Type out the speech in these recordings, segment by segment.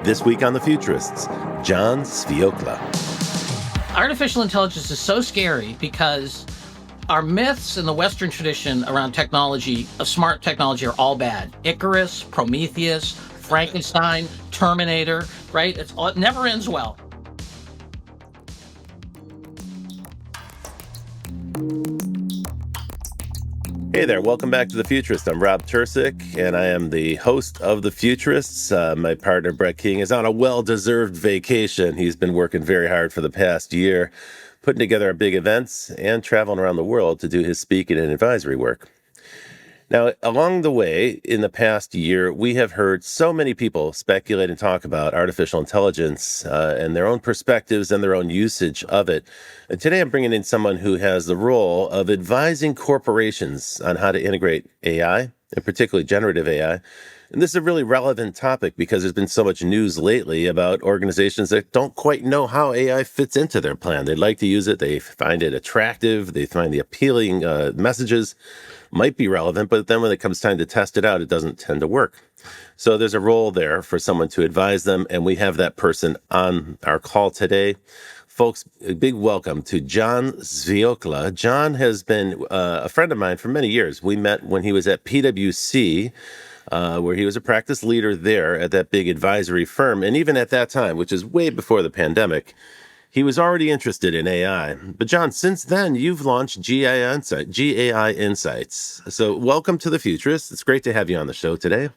This week on The Futurists, John Sviokla. Artificial intelligence is so scary because our myths in the Western tradition around technology, of smart technology, are all bad. Icarus, Prometheus, Frankenstein, Terminator, right? It never ends well. Hey there, welcome back to The Futurist. I'm Rob Tersick, and I am the host of The Futurists. My partner, Brett King, is on a well-deserved vacation. He's been working very hard for the past year, putting together our big events and traveling around the world to do his speaking and advisory work. Now, along the way, in the past year, we have heard so many people speculate and talk about artificial intelligence and their own perspectives and their own usage of it. And today, I'm bringing in someone who has the role of advising corporations on how to integrate AI, and particularly generative AI. And this is a really relevant topic because there's been so much news lately about organizations that don't quite know how AI fits into their plan. They'd like to use it. They find it attractive. They find the appealing messages might be relevant, but then when it comes time to test it out, it doesn't tend to work. So there's a role there for someone to advise them, and we have that person on our call today. Folks, a big welcome to John Sviokla. John has been a friend of mine for many years. We met when he was at PwC, where he was a practice leader there at that big advisory firm. And even at that time, which is way before the pandemic, he was already interested in AI. But John, since then, you've launched GAI Insights. So welcome to The Futurists. It's great to have you on the show today.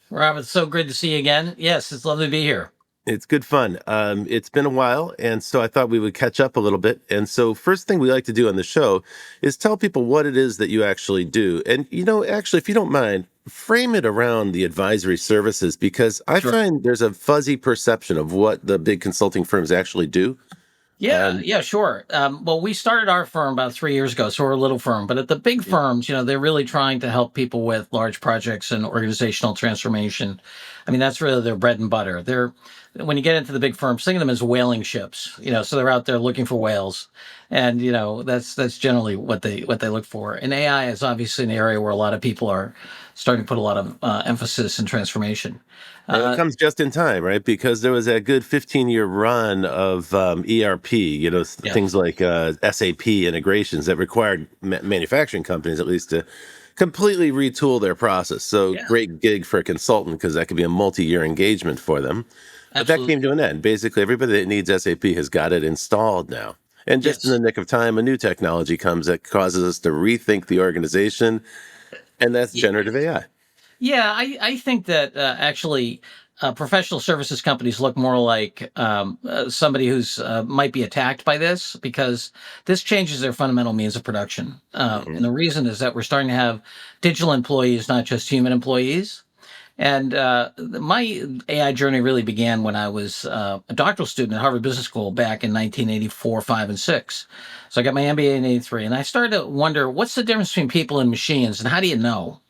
Rob, it's so great to see you again. Yes, it's lovely to be here. It's good fun. It's been a while, and so I thought we would catch up a little bit. And so first thing we like to do on the show is tell people what it is that you actually do. And, actually, if you don't mind, frame it around the advisory services, because I find there's a fuzzy perception of what the big consulting firms actually do. Yeah, sure. Well, we started our firm about 3 years ago, so we're a little firm. But at the big firms, they're really trying to help people with large projects and organizational transformation. I mean, that's really their bread and butter. When you get into the big firms, think of them as whaling ships. So they're out there looking for whales, and that's generally what they look for. And AI is obviously an area where a lot of people are starting to put a lot of emphasis and transformation. And it comes just in time, right? Because there was a good 15-year run of ERP, things like SAP integrations that required manufacturing companies, at least, to completely retool their process. So great gig for a consultant because that could be a multi-year engagement for them. But that came to an end. Basically, everybody that needs SAP has got it installed now. And just in the nick of time, a new technology comes that causes us to rethink the organization, and that's generative AI. Yeah, I think that actually professional services companies look more like somebody who's might be attacked by this, because this changes their fundamental means of production. And the reason is that we're starting to have digital employees, not just human employees. And my AI journey really began when I was a doctoral student at Harvard Business School back in 1984, 5, and 6. So I got my MBA in 83, and I started to wonder, what's the difference between people and machines, and how do you know?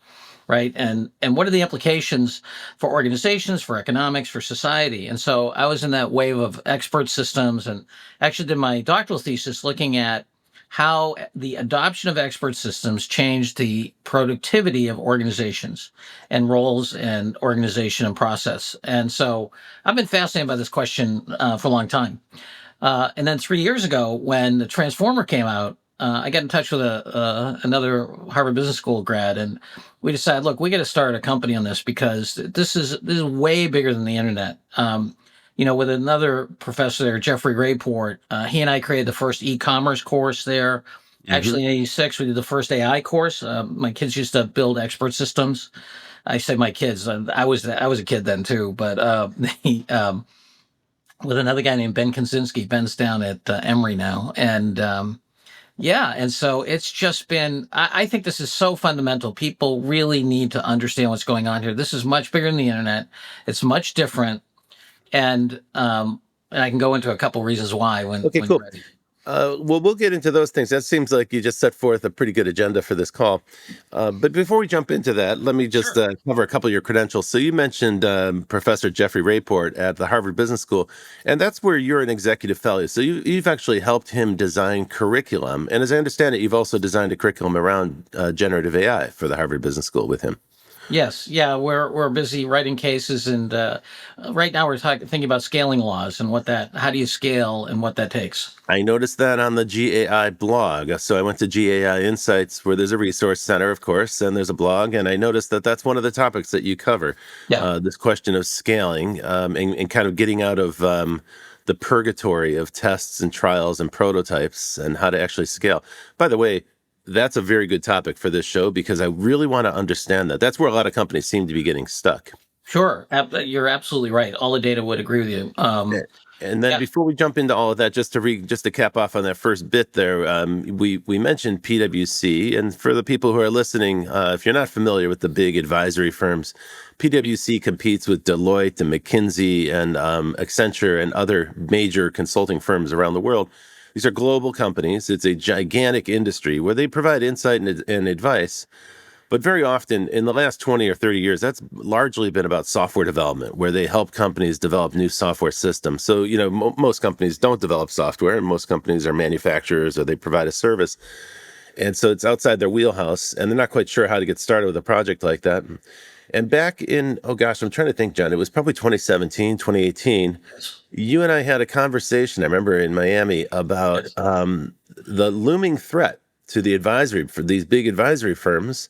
Right. And what are the implications for organizations, for economics, for society? And so I was in that wave of expert systems, and actually did my doctoral thesis looking at how the adoption of expert systems changed the productivity of organizations and roles and organization and process. And so I've been fascinated by this question for a long time. And then 3 years ago, when the Transformer came out, I got in touch with another Harvard Business School grad, and we decided, look, we got to start a company on this because this is way bigger than the internet. With another professor there, Jeffrey Rayport, he and I created the first e-commerce course there. Actually, in '86, we did the first AI course. My kids used to build expert systems. I say my kids. I was a kid then too, but with another guy named Ben Kaczynski. Ben's down at Emory now, and and so it's just been, I think this is so fundamental. People really need to understand what's going on here. This is much bigger than the internet. It's much different. And I can go into a couple reasons why when cool. you're ready. Well, we'll get into those things. That seems like you just set forth a pretty good agenda for this call. But before we jump into that, let me just cover a couple of your credentials. So you mentioned Professor Jeffrey Rayport at the Harvard Business School, and that's where you're an executive fellow. So you've actually helped him design curriculum. And as I understand it, you've also designed a curriculum around generative AI for the Harvard Business School with him. Yes, yeah, we're busy writing cases, and right now we're thinking about scaling laws and how do you scale and what that takes. I noticed that on the GAI blog. So I went to GAI Insights, where there's a resource center, of course, and there's a blog. And I noticed that that's one of the topics that you cover, Yeah, this question of scaling, and kind of getting out of the purgatory of tests and trials and prototypes and how to actually scale. By the way, that's a very good topic for this show because I really want to understand that. That's where a lot of companies seem to be getting stuck. sure. You're absolutely right. All the data would agree with you. Eh, And then Yeah, before we jump into all of that, just to cap off on that first bit there, we mentioned PwC, and for the people who are listening, if you're not familiar with the big advisory firms, PwC competes with Deloitte and McKinsey and Accenture and other major consulting firms around the world. These are global companies. It's a gigantic industry where they provide insight and advice. But very often in the last 20 or 30 years, that's largely been about software development, where they help companies develop new software systems. So, most companies don't develop software, and most companies are manufacturers or they provide a service. And so it's outside their wheelhouse, and they're not quite sure how to get started with a project like that. And back in, oh gosh, I'm trying to think, John, it was probably 2017, 2018. yes, You and I had a conversation, I remember in Miami, about yes, the looming threat to the advisory for these big advisory firms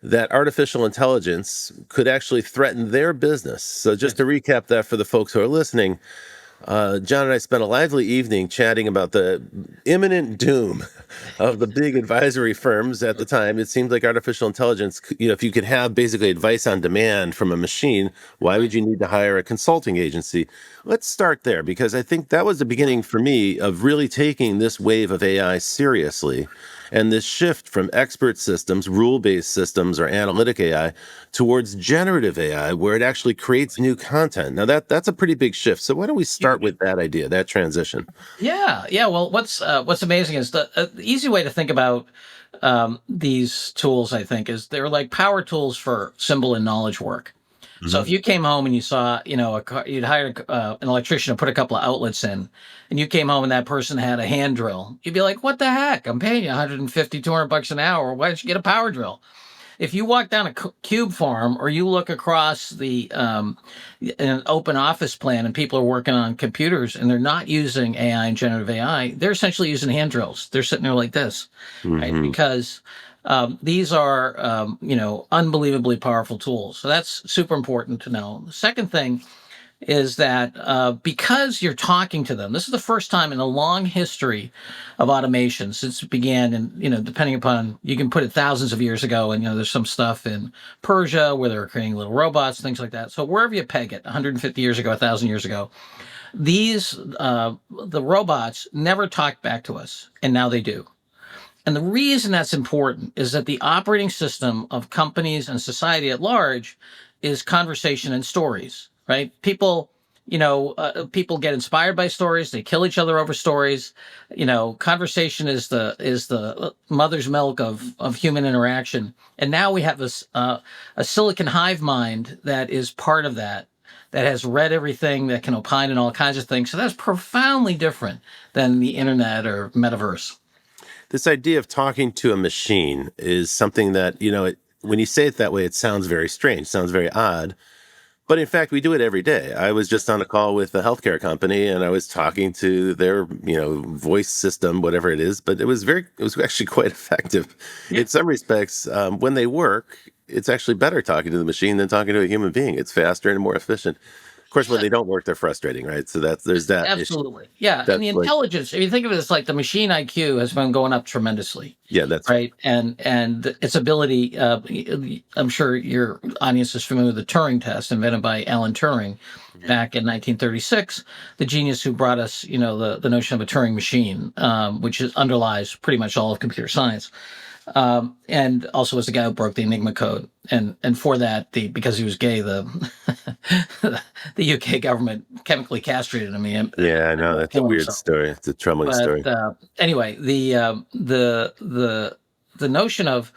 that artificial intelligence could actually threaten their business. So, just yes. to recap that for the folks who are listening, John and I spent a lively evening chatting about the imminent doom of the big advisory firms at the time. It seemed like artificial intelligence, if you could have basically advice on demand from a machine, why would Right. you need to hire a consulting agency? Let's start there because I think that was the beginning for me of really taking this wave of AI seriously. And this shift from expert systems, rule based systems, or analytic AI towards generative AI, where it actually creates new content. Now, that's a pretty big shift. So, why don't we start Huge. with that idea, that transition? Yeah, yeah. Well, what's amazing is the easy way to think about these tools. I think is they're like power tools for symbol and knowledge work. So if Hmm. you came home and you saw, you'd hired an electrician to put a couple of outlets in, and you came home and that person had a hand drill, you'd be like, "What the heck? I'm paying you 150, $200 an hour. Why don't you get a power drill?" If you walk down a cube farm or you look across an open office plan and people are working on computers and they're not using AI and generative AI, they're essentially using hand drills. They're sitting there like this, right? Hmm. Because these are, unbelievably powerful tools. So that's super important to know. The second thing is that because you're talking to them, this is the first time in a long history of automation since it began. And, depending upon, you can put it thousands of years ago, and, there's some stuff in Persia where they were creating little robots, things like that. So wherever you peg it, 150 years ago, 1,000 years ago, the robots never talked back to us, and now they do. And the reason that's important is that the operating system of companies and society at large is conversation and stories, right? People get inspired by stories. They kill each other over stories. Conversation is the mother's milk of human interaction. And now we have a silicon hive mind that is part of that. That has read everything, that can opine in all kinds of things. So that's profoundly different than the internet or metaverse. This idea of talking to a machine is something that, when you say it that way, it sounds very strange, sounds very odd. But in fact, we do it every day. I was just on a call with a healthcare company and I was talking to their, voice system, whatever it is, but it was actually quite effective. Yeah. In some respects, when they work, it's actually better talking to the machine than talking to a human being. It's faster and more efficient. Of course, when Yeah. they don't work, they're frustrating, right? So there's that issue. Absolutely. Yeah. And That's the like, intelligence, if you think of it as like the machine IQ has been going up tremendously, yeah, that's right? And its ability, I'm sure your audience is familiar with the Turing test invented by Alan Turing back in 1936, the genius who brought us, the notion of a Turing machine, which underlies pretty much all of computer science. And also was the guy who broke the Enigma code. And for that, because he was gay, the the UK government chemically castrated him. Yeah, I Ended know. up That's a killing weird himself. story. It's a troubling But story. anyway, the notion of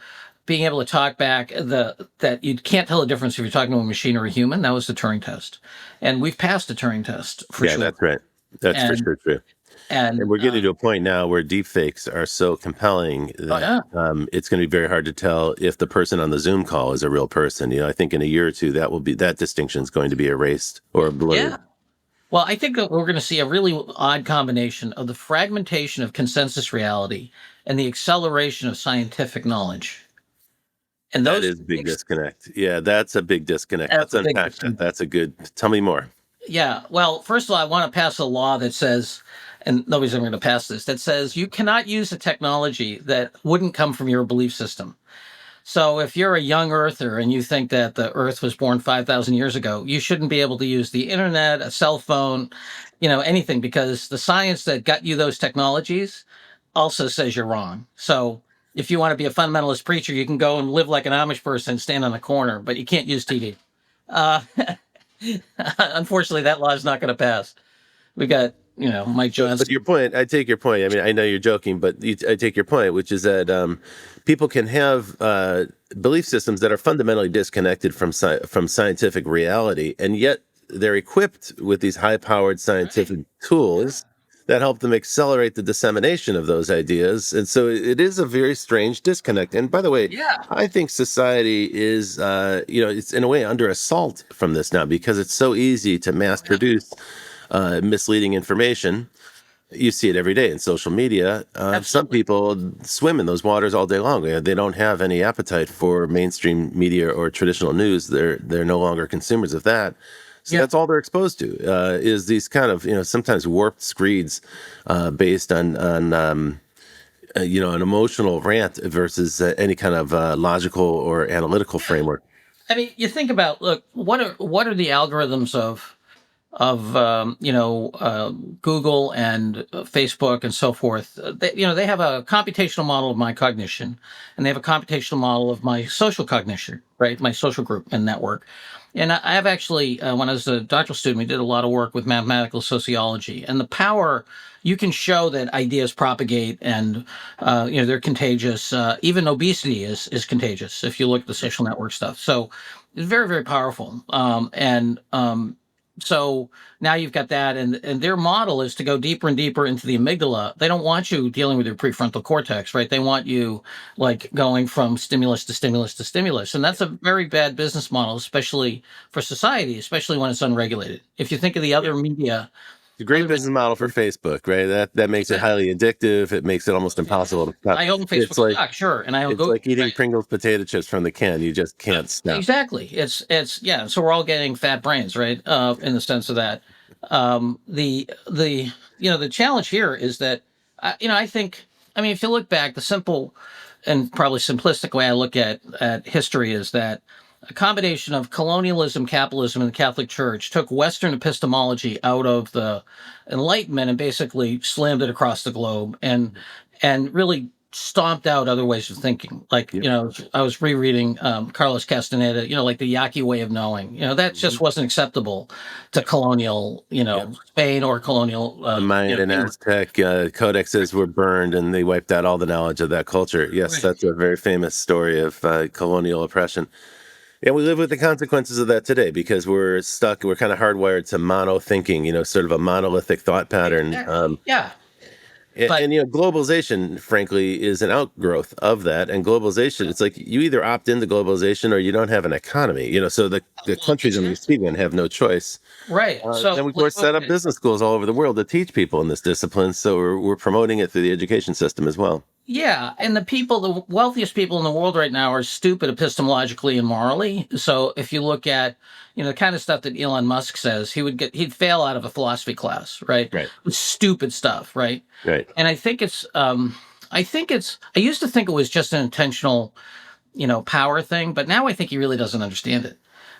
being able to talk back, that you can't tell the difference if you're talking to a machine or a human, that was the Turing test, and we've passed the Turing test for Yeah, sure. that's right. That's for And sure true. And And we're getting to a point now where deepfakes are so compelling oh that yeah, it's going to be very hard to tell if the person on the Zoom call is a real person. I think in a year or two that distinction is going to be erased or yeah. blurred. Well, I think that we're going to see a really odd combination of the fragmentation of consensus reality and the acceleration of scientific knowledge. And That those is a big disconnect. Yeah, that's a big disconnect. that's Let's a big unpack that. distinction. That's a good. Tell me more. Yeah. Well, first of all, I want to pass a law that says, and nobody's ever going to pass this, that says you cannot use a technology that wouldn't come from your belief system. So if you're a young earther and you think that the earth was born 5,000 years ago, you shouldn't be able to use the internet, a cell phone, anything, because the science that got you those technologies also says you're wrong. So if you want to be a fundamentalist preacher, you can go and live like an Amish person, stand on the corner, but you can't use TV. Uh, unfortunately, that law is not going to pass. We got, Mike But your Johnson. point, I take your point. I mean, I know you're joking, but I take your point, which is that people can have belief systems that are fundamentally disconnected from scientific reality, and yet they're equipped with these high-powered Right. scientific Yeah. tools that help them accelerate the dissemination of those ideas. And so it is a very strange disconnect. And by the way, Yeah. I think society is, it's in a way under assault from this now because it's so easy to mass Oh, yeah. produce misleading information. You see it every day in social media. Some Absolutely. people swim in those waters all day long. They don't have any appetite for mainstream media or traditional news. They're no longer consumers of that. So Yeah. that's all they're exposed to is these kind of sometimes warped screeds based on an emotional rant versus any kind of logical or analytical Yeah. framework. I mean, you think about, look, what are the algorithms of Google and Facebook and so forth. They have a computational model of my cognition, and they have a computational model of my social cognition, right? My social group and network. And I have actually, when I was a doctoral student, we did a lot of work with mathematical sociology and the power. You can show that ideas propagate, and they're contagious. Even obesity is contagious if you look at the social network stuff. So it's very, very powerful. So now you've got that, and their model is to go deeper and deeper into the amygdala. They don't want you dealing with your prefrontal cortex, right? They want you like going from stimulus to stimulus to stimulus, and that's a very bad business model, especially for society, especially when it's unregulated. If you think of the Yeah. other media, It's a great business model for Facebook, right? That makes it exactly. highly addictive. It makes it almost impossible to stop. I own It's Facebook like stock, sure, and I own it's like Google, eating right? Pringles potato chips from the can. You just can't stop. Exactly. It's yeah. So we're all getting fat brains, right? In the sense of that, the challenge here is that, I think, I mean, if you look back, the simple and probably simplistic way I look at history is that a combination of colonialism, capitalism, and the Catholic Church took Western epistemology out of the Enlightenment and basically slammed it across the globe, and really stomped out other ways of thinking. Like, Yep. I was rereading Carlos Castaneda, like the Yaqui way of knowing. That just Mhm. wasn't acceptable to colonial, Yep. Spain or colonial, The Mayan and England. Aztec codexes were burned, and they wiped out all the knowledge of that culture. Yes, Right. that's a very famous story of colonial oppression. And we live with the consequences of that today because we're stuck. We're kind of hardwired to mono thinking, sort of a monolithic thought pattern. Exactly. Yeah. And, But and globalization, frankly, is an outgrowth of that. And globalization, it's like you either opt into globalization or you don't have an economy. So the well, countries on the exactly. receiving end have no choice. Right. Then So we, of course, set up business schools all over the world to teach people in this discipline. So we're promoting it through the education system as well. yeah, and the wealthiest people in the world right now are stupid epistemologically and morally. So if you look at, the kind of stuff that Elon Musk says, he'd fail out of a philosophy class, right? Right. With stupid stuff, right? Right. And I used to think it was just an intentional, power thing, but now I think he really doesn't understand it.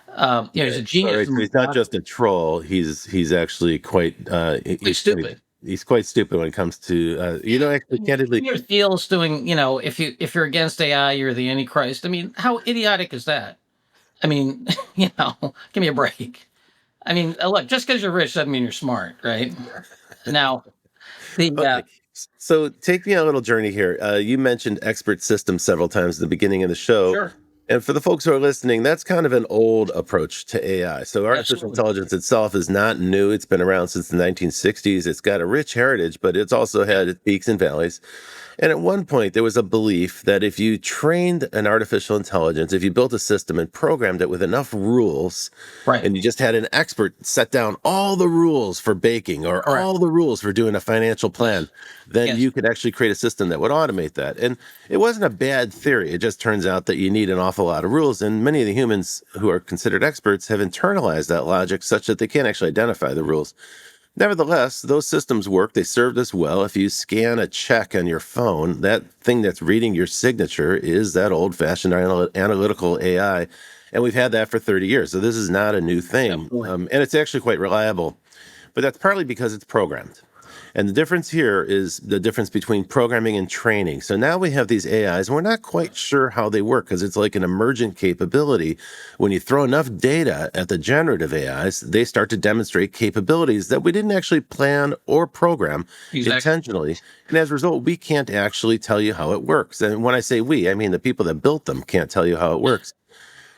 He's a Right. All genius right. So from he's not just a troll. He's actually quite like stupid. he's quite stupid when it comes to actually candidly. Your feels doing, if you're against AI, you're the Antichrist. I mean, how idiotic is that? I mean, give me a break. I mean, look, just because you're rich doesn't mean you're smart, right? Now, the Okay. So take me on a little journey here. You mentioned expert systems several times at the beginning of the show. sure, And for the folks who are listening, that's kind of an old approach to AI. So artificial Absolutely. intelligence itself is not new. It's been around since the 1960s. It's got a rich heritage, but it's also Yeah. had its peaks and valleys. And at one point, there was a belief that if you trained an artificial intelligence, if you built a system and programmed it with enough rules, Right. and you just had an expert set down all the rules for baking or Correct. all the rules for doing a financial plan, Yes. then Yes. you could actually create a system that would automate that. And it wasn't a bad theory. It just turns out that you need an awful lot of rules. And many of the humans who are considered experts have internalized that logic such that they can't actually identify the rules. Nevertheless, those systems work. They served us well. If you scan a check on your phone, that thing that's reading your signature is that old fashioned analytical AI. And we've had that for 30 years. So this is not a new thing. Absolutely. And it's actually quite reliable. But that's partly because it's programmed. And the difference here is the difference between programming and training. So now we have these AIs, and we're not quite sure how they work because it's like an emergent capability. When you throw enough data at the generative AIs, they start to demonstrate capabilities that we didn't actually plan or program Exactly. intentionally. And as a result, we can't actually tell you how it works. And when I say we, I mean the people that built them can't tell you how it works.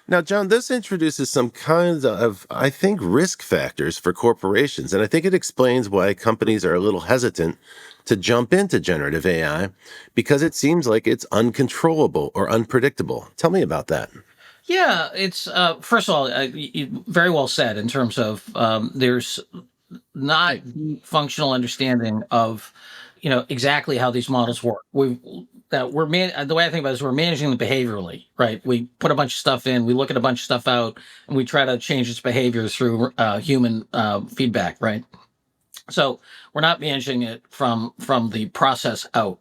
Now, John, this introduces some kinds of, I think, risk factors for corporations. And I think it explains why companies are a little hesitant to jump into generative AI because it seems like it's uncontrollable or unpredictable. Tell me about that. Yeah, it's first of all, very well said in terms of there's not functional understanding of exactly how these models work. The way I think about it is we're managing them behaviorally, right? We put a bunch of stuff in, we look at a bunch of stuff out, and we try to change its behavior through human feedback, right? So we're not managing it from the process out,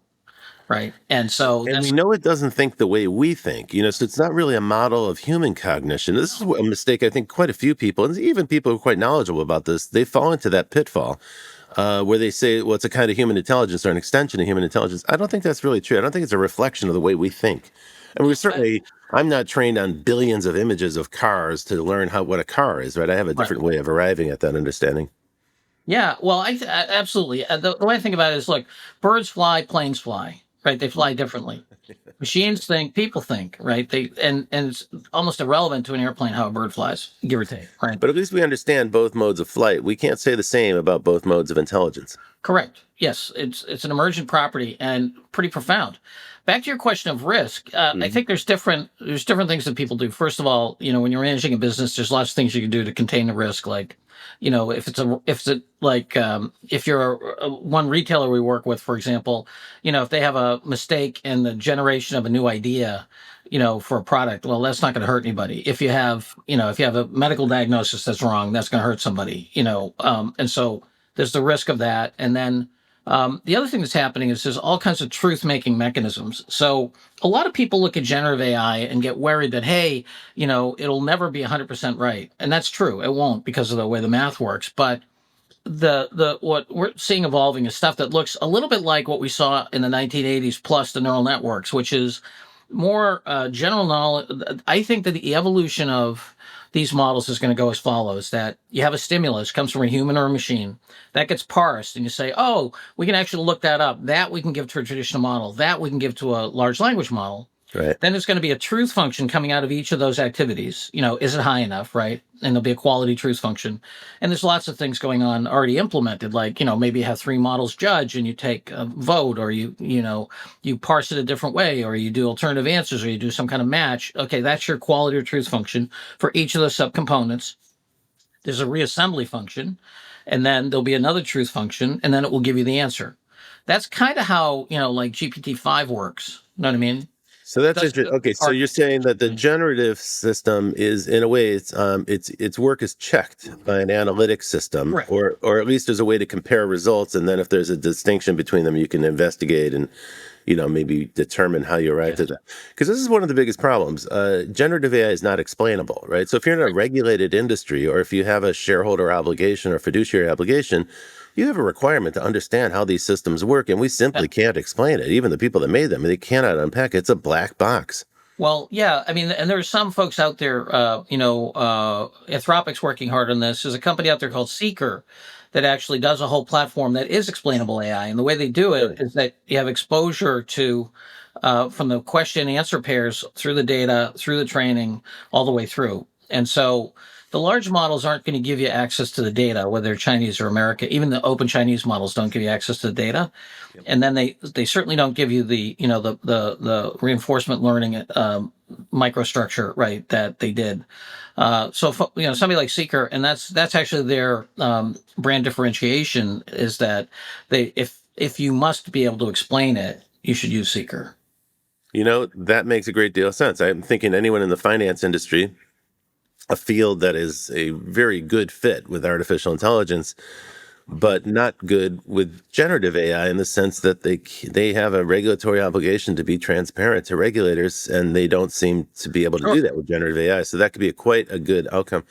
right? And so And we that's know it doesn't think the way we think, so it's not really a model of human cognition. This is a mistake I think quite a few people, and even people who are quite knowledgeable about this, they fall into that pitfall where they say, well, it's a kind of human intelligence or an extension of human intelligence. I don't think that's really true. I don't think it's a reflection of the way we think. And we I, certainly, I'm not trained on billions of images of cars to learn what a car is, right? I have a right. different way of arriving at that understanding. Yeah, well, absolutely. The way I think about it is, look, birds fly, planes fly, right? They fly differently. Machines think, people think, right? And it's almost irrelevant to an airplane how a bird flies, give or take, right? But at least we understand both modes of flight. We can't say the same about both modes of intelligence. Correct. Yes, it's an emergent property and pretty profound. Back to your question of risk, I Mhm. think there's different things that people do. First of all, when you're managing a business, there's lots of things you can do to contain the risk. Like, if you're one retailer we work with, for example, if they have a mistake in the generation of a new idea, for a product, well, that's not going to hurt anybody. If you have a medical diagnosis that's wrong, that's going to hurt somebody. And so there's the risk of that. And then the other thing that's happening is there's all kinds of truth making mechanisms. So a lot of people look at generative AI and get worried that, hey, it'll never be 100% right. And that's true. It won't because of the way the math works. But the what we're seeing evolving is stuff that looks a little bit like what we saw in the 1980s plus the neural networks, which is more general knowledge. I think that the evolution of these models is going to go as follows: that you have a stimulus comes from a human or a machine that gets parsed, and you say, "Oh, we can actually look that up. That we can give to a traditional model. That we can give to a large language model." Right. Then there's going to be a truth function coming out of each of those activities. Is it high enough, right? And there'll be a quality truth function. And there's lots of things going on already implemented, like, maybe you have three models judge and you take a vote, or you parse it a different way, or you do alternative answers, or you do some kind of match. Okay, that's your quality or truth function for each of the subcomponents. There's a reassembly function, and then there'll be another truth function, and then it will give you the answer. That's kind of how, like GPT-5 works. You know what I mean? So that's Does interesting. Okay, so are you're saying that the generative system is, in a way, its work is checked by an analytic system, correct. or at least there's a way to compare results, and then if there's a distinction between them, you can investigate and maybe determine how you arrived Yes. at that. Because this is one of the biggest problems. Generative AI is not explainable, right? So if you're in a Right. regulated industry, or if you have a shareholder obligation or fiduciary obligation, you have a requirement to understand how these systems work, and we Yeah. simply can't explain it. Even the people that made them, they cannot unpack it. It's a black box. Well, yeah. I mean, and there's some folks out there. Anthropic's working hard on this. There's a company out there called Seeker that actually does a whole platform that is explainable AI. And the way they do it Really? is that you have exposure to from the question and answer pairs through the data, through the training, all the way through. And so the large models aren't going to give you access to the data, whether they're Chinese or American. Even the open Chinese models don't give you access to the data. Yep. And then they certainly don't give you the, the reinforcement learning microstructure, right, that they did. Somebody like Seeker, and that's actually their brand differentiation, is that if you must be able to explain it, you should use Seeker. That makes a great deal of sense. I'm thinking anyone in the finance industry, a field that is a very good fit with artificial intelligence, but not good with generative AI in the sense that they have a regulatory obligation to be transparent to regulators, and they don't seem to be able to Sure. do that with generative AI. So that could be quite a good outcome.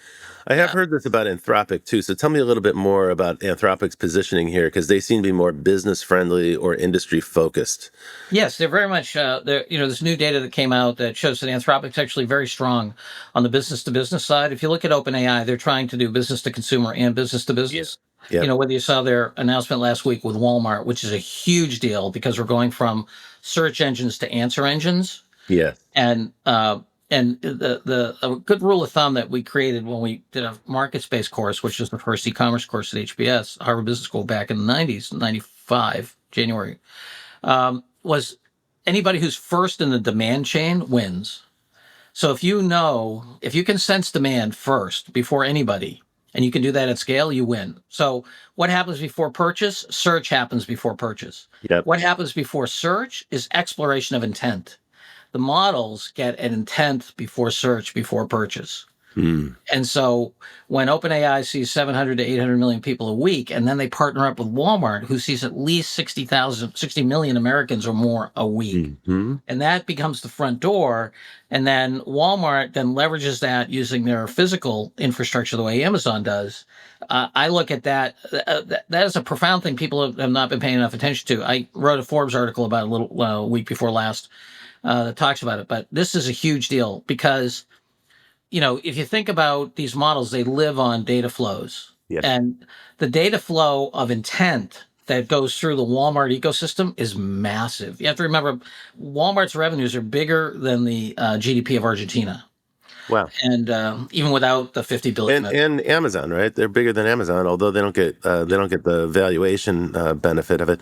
I have Yeah. heard this about Anthropic too. So tell me a little bit more about Anthropic's positioning here, because they seem to be more business friendly or industry focused. Yes, they're very much. This new data that came out that shows that Anthropic's actually very strong on the business to business side. If you look at OpenAI, they're trying to do business to consumer and business to Yeah. business. Yep. Whether you saw their announcement last week with Walmart, which is a huge deal because we're going from search engines to answer engines. Yeah. And the a good rule of thumb that we created when we did a market space course, which was the first e-commerce course at HBS, Harvard Business School, back in the 90s, 95, January, was anybody who's first in the demand chain wins. So if you can sense demand first before anybody, and you can do that at scale, you win. So what happens before purchase? Search happens before purchase. Yep. What happens before search is exploration of intent. The models get an intent before search, before purchase. Hmm. And so when OpenAI sees 700 to 800 million people a week, and then they partner up with Walmart, who sees at least 60 million Americans or more a week, Hmm. and that becomes the front door. And then Walmart then leverages that using their physical infrastructure the way Amazon does. I look at that. That is a profound thing people have not been paying enough attention to. I wrote a Forbes article about a little week before last that talks about it. But this is a huge deal because, if you think about these models, they live on data flows. Yes. And the data flow of intent that goes through the Walmart ecosystem is massive. You have to remember, Walmart's revenues are bigger than the GDP of Argentina, Wow. and even without the 50 billion. And Amazon, right? They're bigger than Amazon, although they don't get the valuation benefit of it.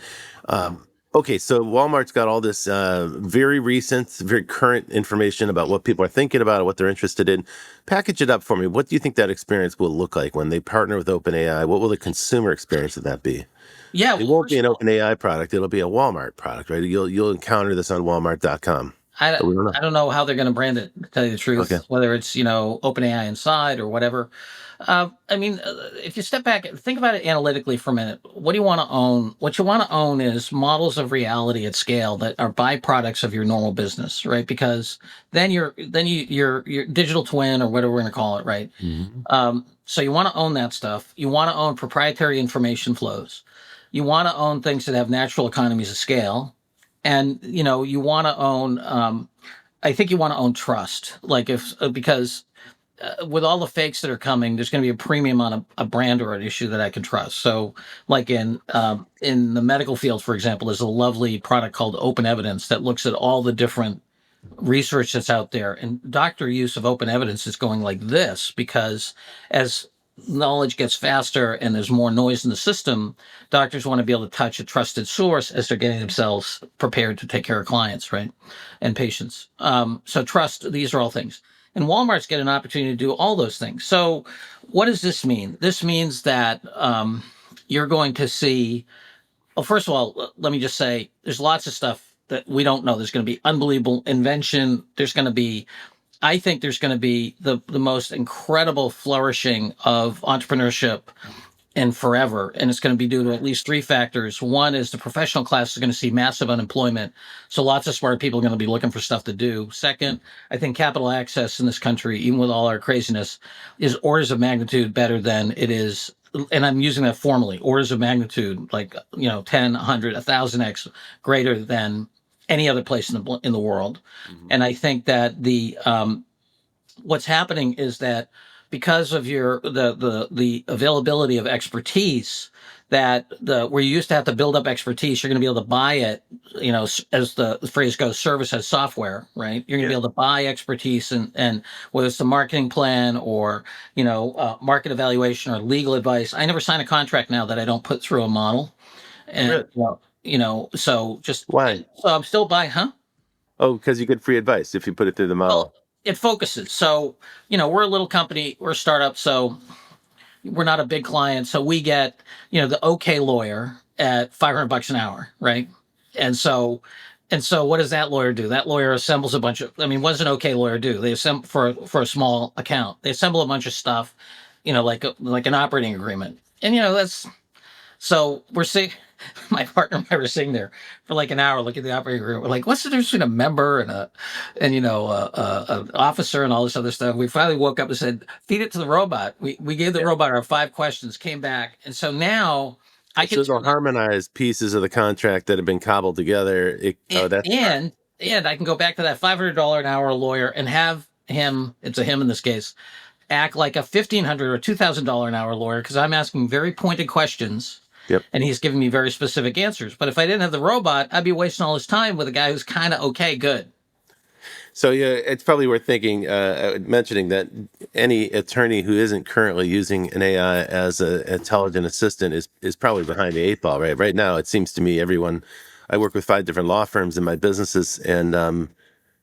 Okay, so Walmart's got all this very recent, very current information about what people are thinking about, what they're interested in. Package it up for me. What do you think that experience will look like when they partner with OpenAI? What will the consumer experience of that be? Yeah, It well, won't be first an of all, OpenAI product. It'll be a Walmart product, right? You'll encounter this on Walmart.com. I, But we don't know. I don't know how they're going to brand it, to tell you the Okay. truth, whether it's, OpenAI Inside or whatever. If you step back, think about it analytically for a minute. What do you want to own? What you want to own is models of reality at scale that are byproducts of your normal business, right? Because then your digital twin, or whatever we're going to call it, right? Mhm. So you want to own that stuff. You want to own proprietary information flows. You want to own things that have natural economies of scale, and you want to own. I think you want to own trust, like if because with all the fakes that are coming, there's going to be a premium on a brand or an issue that I can trust. So, like in the medical field, for example, there's a lovely product called Open Evidence that looks at all the different research that's out there, and doctor use of open evidence is going like this because as knowledge gets faster and there's more noise in the system, doctors want to be able to touch a trusted source as they're getting themselves prepared to take care of clients, right, and patients. So trust, these are all things, and Walmart's get an opportunity to do all those things. So what does this mean? This means that you're going to see, well, first of all, let me just say there's lots of stuff that we don't know. There's going to be unbelievable invention. I think there's going to be the most incredible flourishing of entrepreneurship in forever. And it's going to be due to at least three factors. One is the professional class is going to see massive unemployment. So lots of smart people are going to be looking for stuff to do. Second, I think capital access in this country, even with all our craziness, is orders of magnitude better than it is. And I'm using that formally, orders of magnitude, like, 10, 100, 1,000x greater than any other place in the world. Mhm. And I think that what's happening is that because of the availability of expertise, that where you used to have to build up expertise, you're going to be able to buy it, as the phrase goes, service as software, right? You're going to be able to buy expertise, and whether it's a marketing plan or, market evaluation or legal advice. I never sign a contract now that I don't put through a model. And, Really? Why? so I'm still buying, huh? Oh, because you get free advice if you put it through the Well, model. it focuses. So, we're a little company, we're a startup. So we're not a big client, so we get the okay lawyer at $500 an hour, right? And so what does that lawyer do? That lawyer assembles a bunch of, what does an okay lawyer do? They assemble for a small account, they assemble a bunch of stuff, like an operating agreement. And that's, so we're seeing, my partner and I were sitting there for like an hour looking at the operating agreement. We're like, what's the difference between a member and an officer and all this other stuff? We finally woke up and said, feed it to the robot. We gave the robot our 5 questions, came back, and so now I can So they'll harmonize pieces of the contract that have been cobbled together. That's smart. and I can go back to that $500 an hour lawyer and have him, it's a him in this case, act like a $1,500 or $2,000 an hour lawyer, because I'm asking very pointed questions Yep. and he's giving me very specific answers. But if I didn't have the robot, I'd be wasting all his time with a guy who's kind of okay, good. So yeah, it's probably worth mentioning that any attorney who isn't currently using an AI as an intelligent assistant is probably behind the 8 ball, right? Right now, it seems to me everyone. I work with 5 different law firms in my businesses, and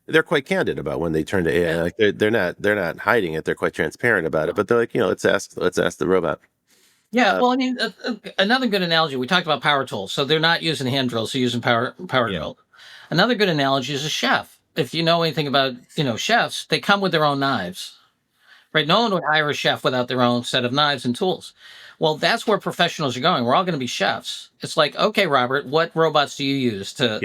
they're quite candid about when they turn to AI. Yeah. Like they're not hiding it. They're quite transparent about it. But they're like, let's ask the robot. Yeah, Uh, well, another good analogy. We talked about power tools, so they're not using hand drills; they're using power drill. Another good analogy is a chef. If you know anything about chefs, they come with their own knives, right? No one would hire a chef without their own set of knives and tools. Well, that's where professionals are going. We're all going to be chefs. It's like, okay, Robert, what robots do you use yep.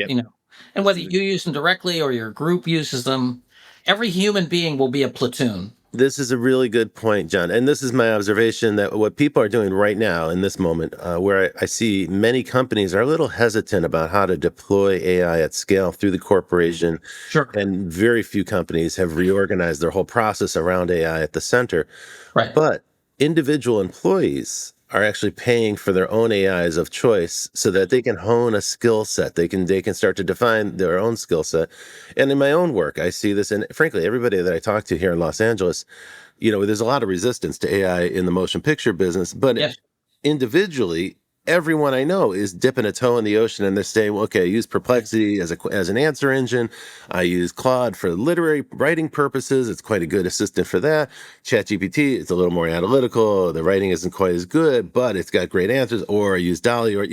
and whether you use them directly or your group uses them, every human being will be a platoon. This is a really good point, John. And this is my observation that what people are doing right now in this moment, where I see many companies are a little hesitant about how to deploy AI at scale through the corporation. Sure. And very few companies have reorganized their whole process around AI at the center. Right. But individual employees are actually paying for their own AIs of choice so that they can hone a skill set. They can start to define their own skill set. And in my own work, I see this, and frankly, everybody that I talk to here in Los Angeles, there's a lot of resistance to AI in the motion picture business, but Yes. individually, everyone I know is dipping a toe in the ocean, and they're saying, well, okay, I use Perplexity as an answer engine. I use Claude for literary writing purposes. It's quite a good assistant for that. ChatGPT, it's a little more analytical. The writing isn't quite as good, but it's got great answers. Or I use Dolly, or,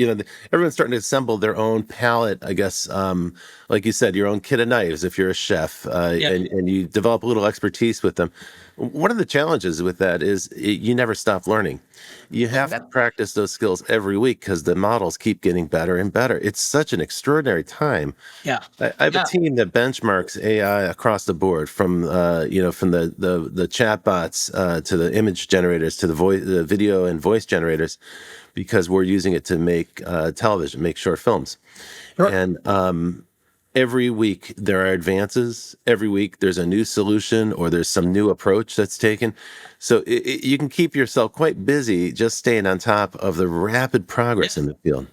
everyone's starting to assemble their own palette, I guess, like you said, your own kit of knives if you're a chef, and you develop a little expertise with them. One of the challenges with that is you never stop learning. You have to practice those skills every week because the models keep getting better and better. It's such an extraordinary time. Yeah. I have a team that benchmarks AI across the board, from from the chatbots to the image generators to the video and voice generators, because we're using it to make television, make short films, Sure. and every week there are advances. Every week there's a new solution or there's some new approach that's taken. So you can keep yourself quite busy just staying on top of the rapid progress in the field.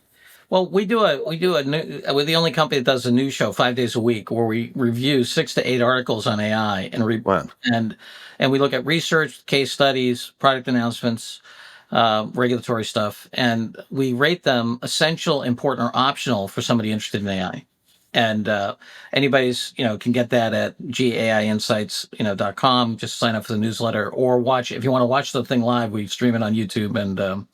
Well, we're the only company that does a news show 5 days a week where we review 6 to 8 articles on AI Wow. and we look at research, case studies, product announcements, regulatory stuff, and we rate them essential, important, or optional for somebody interested in AI. And anybody's can get that at GAIinsights .com. Just sign up for the newsletter or watch, if you want to watch the thing live, we stream it on YouTube and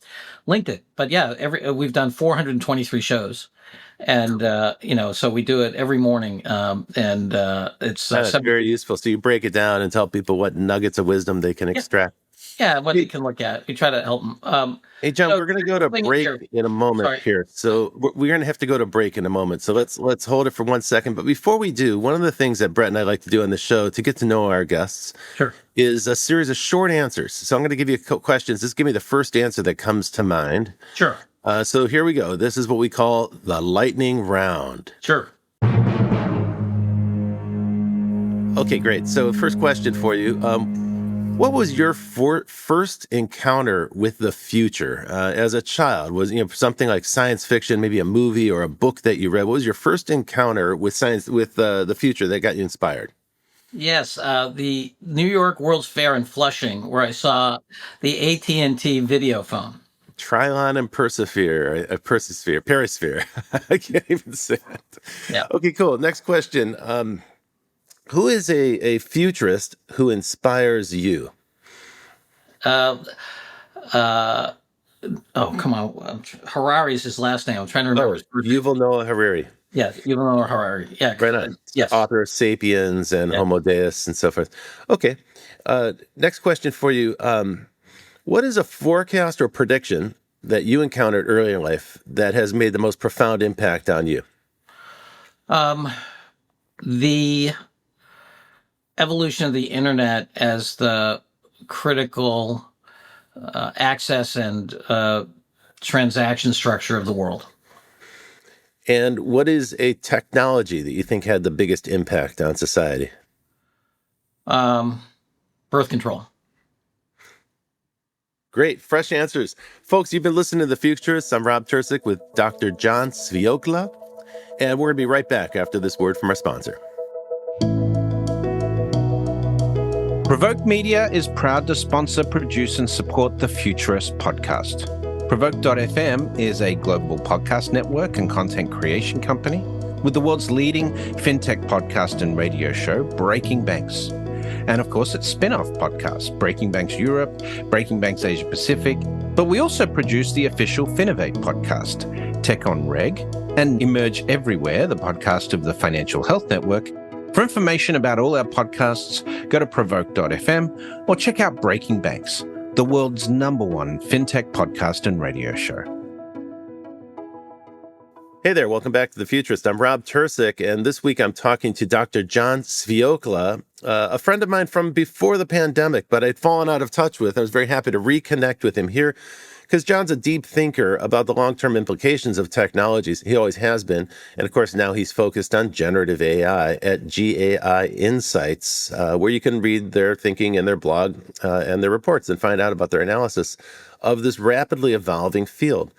linked it. But yeah, we've done 423 shows, and so we do it every morning, and it's That's very useful. So you break it down and tell people what nuggets of wisdom they can extract. yeah, what you can look at. We try to help them. Hey, John, So we're going to go to break in a moment Sorry. here. So we're going to have to go to break in a moment. So let's hold it for 1 second. But before we do, one of the things that Brett and I like to do on the show to get to know our guests Sure. is a series of short answers. So I'm going to give you questions. Just give me the first answer that comes to mind. Sure. So here we go. This is what we call the lightning round. Sure. Okay, great. So first question for you. What was your first encounter with the future as a child? Was something like science fiction, maybe a movie or a book that you read? What was your first encounter with science, with the future that got you inspired? Yes, the New York World's Fair in Flushing, where I saw the AT&T video phone. Trilon and Perisphere. I can't even say it. Yeah. Okay, cool. Next question. Who is a futurist who inspires you? Uh, uh, oh, come on. Harari's his last name. I'm trying to remember his first name. Yuval Noah Harari. Yeah, even though Harari. Yeah. Right on. Yes. Author of Sapiens and Yeah. Homo Deus and so forth. Okay. Next question for you. What is a forecast or prediction that you encountered early in life that has made the most profound impact on you? The evolution of the internet as the critical access and transaction structure of the world. And what is a technology that you think had the biggest impact on society? Birth control. Great. Fresh answers. Folks, you've been listening to The Futurists. I'm Rob Tercek with Dr. John Sviokla, and we're going to be right back after this word from our sponsor. Provoke Media is proud to sponsor, produce, and support the Futurist podcast. Provoke.fm is a global podcast network and content creation company with the world's leading fintech podcast and radio show, Breaking Banks. And of course, its spin-off podcast, Breaking Banks Europe, Breaking Banks Asia Pacific. But we also produce the official Finovate podcast, Tech on Reg, and Emerge Everywhere, the podcast of the Financial Health Network. For information about all our podcasts, go to provoke.fm or check out Breaking Banks, the world's #1 fintech podcast and radio show. Hey there, welcome back to The Futurist. I'm Rob Tercek, and this week I'm talking to Dr. John Sviokla, a friend of mine from before the pandemic, but I'd fallen out of touch with. I was very happy to reconnect with him here because John's a deep thinker about the long-term implications of technologies. He always has been. And of course, now he's focused on generative AI at GAI Insights, where you can read their thinking and their blog and their reports and find out about their analysis of this rapidly evolving field.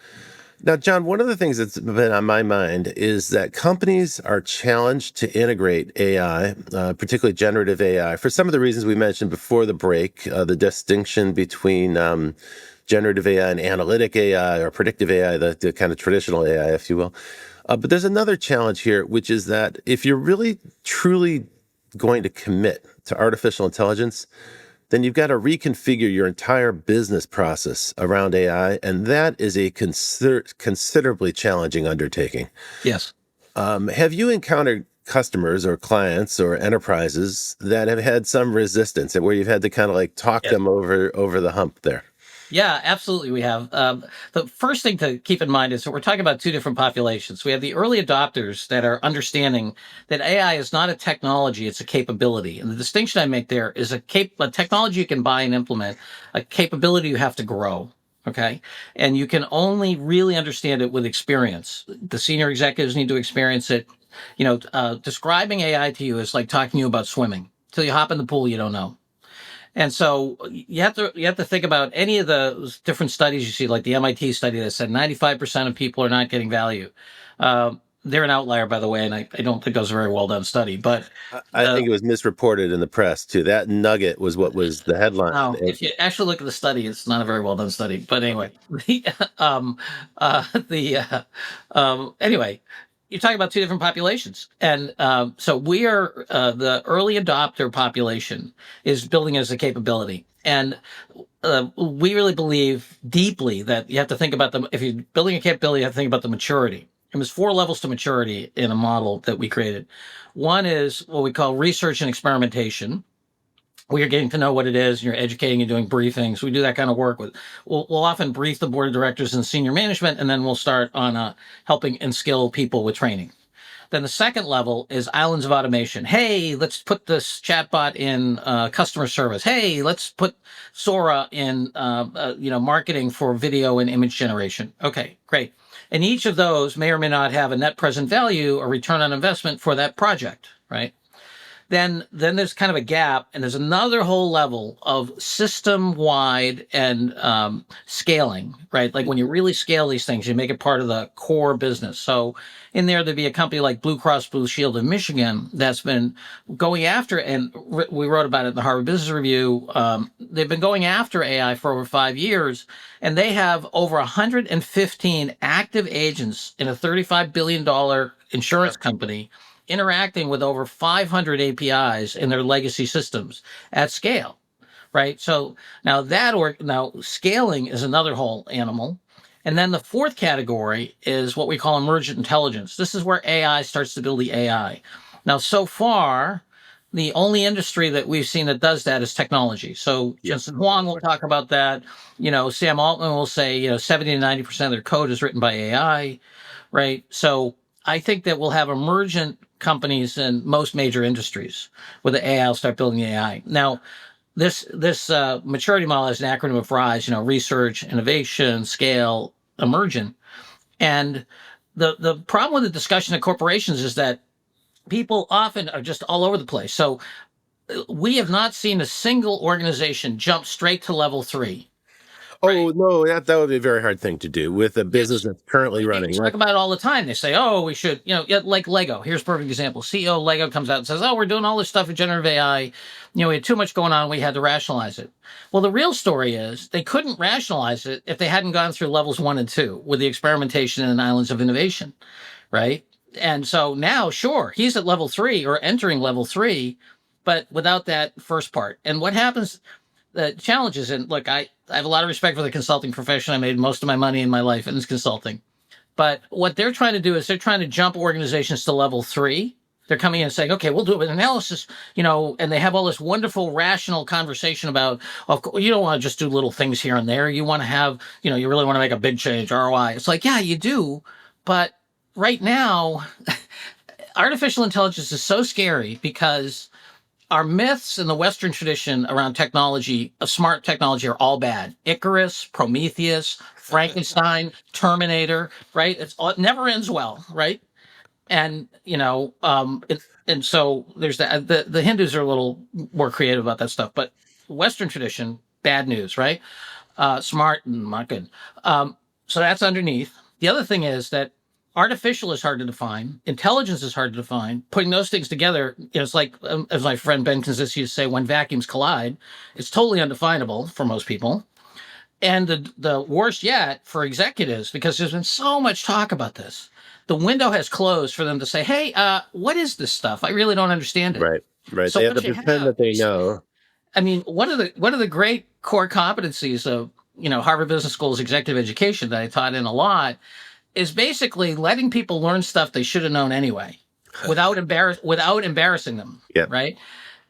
Now, John, one of the things that's been on my mind is that companies are challenged to integrate AI, particularly generative AI, for some of the reasons we mentioned before the break, the distinction between generative AI and analytic AI or predictive AI, the kind of traditional AI, if you will. But there's another challenge here, which is that if you're really, truly going to commit to artificial intelligence, then you've got to reconfigure your entire business process around AI, and that is a considerably challenging undertaking. Yes. Have you encountered customers or clients or enterprises that have had some resistance and where you've had to kind of like talk them over the hump there? Yeah, absolutely we have. The first thing to keep in mind is that we're talking about two different populations. We have the early adopters that are understanding that AI is not a technology, it's a capability. And the distinction I make there is a technology you can buy and implement, a capability you have to grow. Okay. And you can only really understand it with experience. The senior executives need to experience it. Describing AI to you is like talking to you about swimming. Till you hop in the pool, you don't know. And so you have to think about any of the different studies you see, like the MIT study that said 95% of people are not getting value. They're an outlier, by the way, and I don't think that was a very well done study. But I think it was misreported in the press too. That nugget was what was the headline. No, if you actually look at the study, it's not a very well done study. But anyway, anyway. You're talking about two different populations. And so we are, the early adopter population is building as a capability. And we really believe deeply that you have to think about if you're building a capability, you have to think about the maturity. And there's 4 levels to maturity in a model that we created. One is what we call research and experimentation. We are getting to know what it is, and you're educating and doing briefings. We do that kind of work we'll often brief the board of directors and senior management, and then we'll start on helping and skill people with training. Then the second level is islands of automation. Hey, let's put this chatbot in customer service. Hey, let's put Sora in marketing for video and image generation. Okay, great. And each of those may or may not have a net present value or return on investment for that project, right? then there's kind of a gap, and there's another whole level of system-wide and scaling, right? Like when you really scale these things, you make it part of the core business. So in there'd be a company like Blue Cross Blue Shield in Michigan that's been going after, and we wrote about it in the Harvard Business Review. They've been going after AI for over 5 years, and they have over 115 active agents in a $35 billion insurance company interacting with over 500 APIs in their legacy systems at scale, right? So now scaling is another whole animal. And then the fourth category is what we call emergent intelligence. This is where AI starts to build the AI. Now, so far, the only industry that we've seen that does that is technology. So Jensen Huang will talk about that. Sam Altman will say, 70 to 90% of their code is written by AI, right? So I think that we'll have emergent companies in most major industries where the AI will start building the AI. Now, this maturity model is an acronym of RISE, research, innovation, scale, emergent. And the problem with the discussion of corporations is that people often are just all over the place. So we have not seen a single organization jump straight to level 3. Oh, no, that would be a very hard thing to do with a business that's currently running. They talk about it all the time. They say, oh, we should, like Lego. Here's a perfect example. CEO of Lego comes out and says, oh, we're doing all this stuff with generative AI. We had too much going on. We had to rationalize it. Well, the real story is they couldn't rationalize it if they hadn't gone through levels 1 and 2 with the experimentation and islands of innovation, right? And so now, sure, he's at level 3 or entering level 3, but without that first part. And what happens, the challenges, and look, I have a lot of respect for the consulting profession. I made most of my money in my life in consulting. But what they're trying to do is they're trying to jump organizations to level 3. They're coming in and saying, okay, we'll do an analysis, and they have all this wonderful, rational conversation about, you don't want to just do little things here and there. You want to have, you really want to make a big change, ROI. It's like, yeah, you do. But right now, artificial intelligence is so scary because our myths in the Western tradition around technology, smart technology, are all bad. Icarus, Prometheus, Frankenstein, Terminator, right? It never ends well, right? And and so there's that. The Hindus are a little more creative about that stuff, but Western tradition, bad news, right? Smart and not good. So that's underneath. The other thing is that artificial is hard to define. Intelligence is hard to define. Putting those things together, it's like, as my friend Ben Konzis used to say, when vacuums collide, it's totally undefinable for most people. And the worst yet for executives, because there's been so much talk about this, the window has closed for them to say, hey, what is this stuff? I really don't understand it. Right. So they have to pretend that they know. I mean, one of the great core competencies of, Harvard Business School's executive education that I taught in a lot is basically letting people learn stuff they should have known anyway, without embarrassing them. Yeah. Right.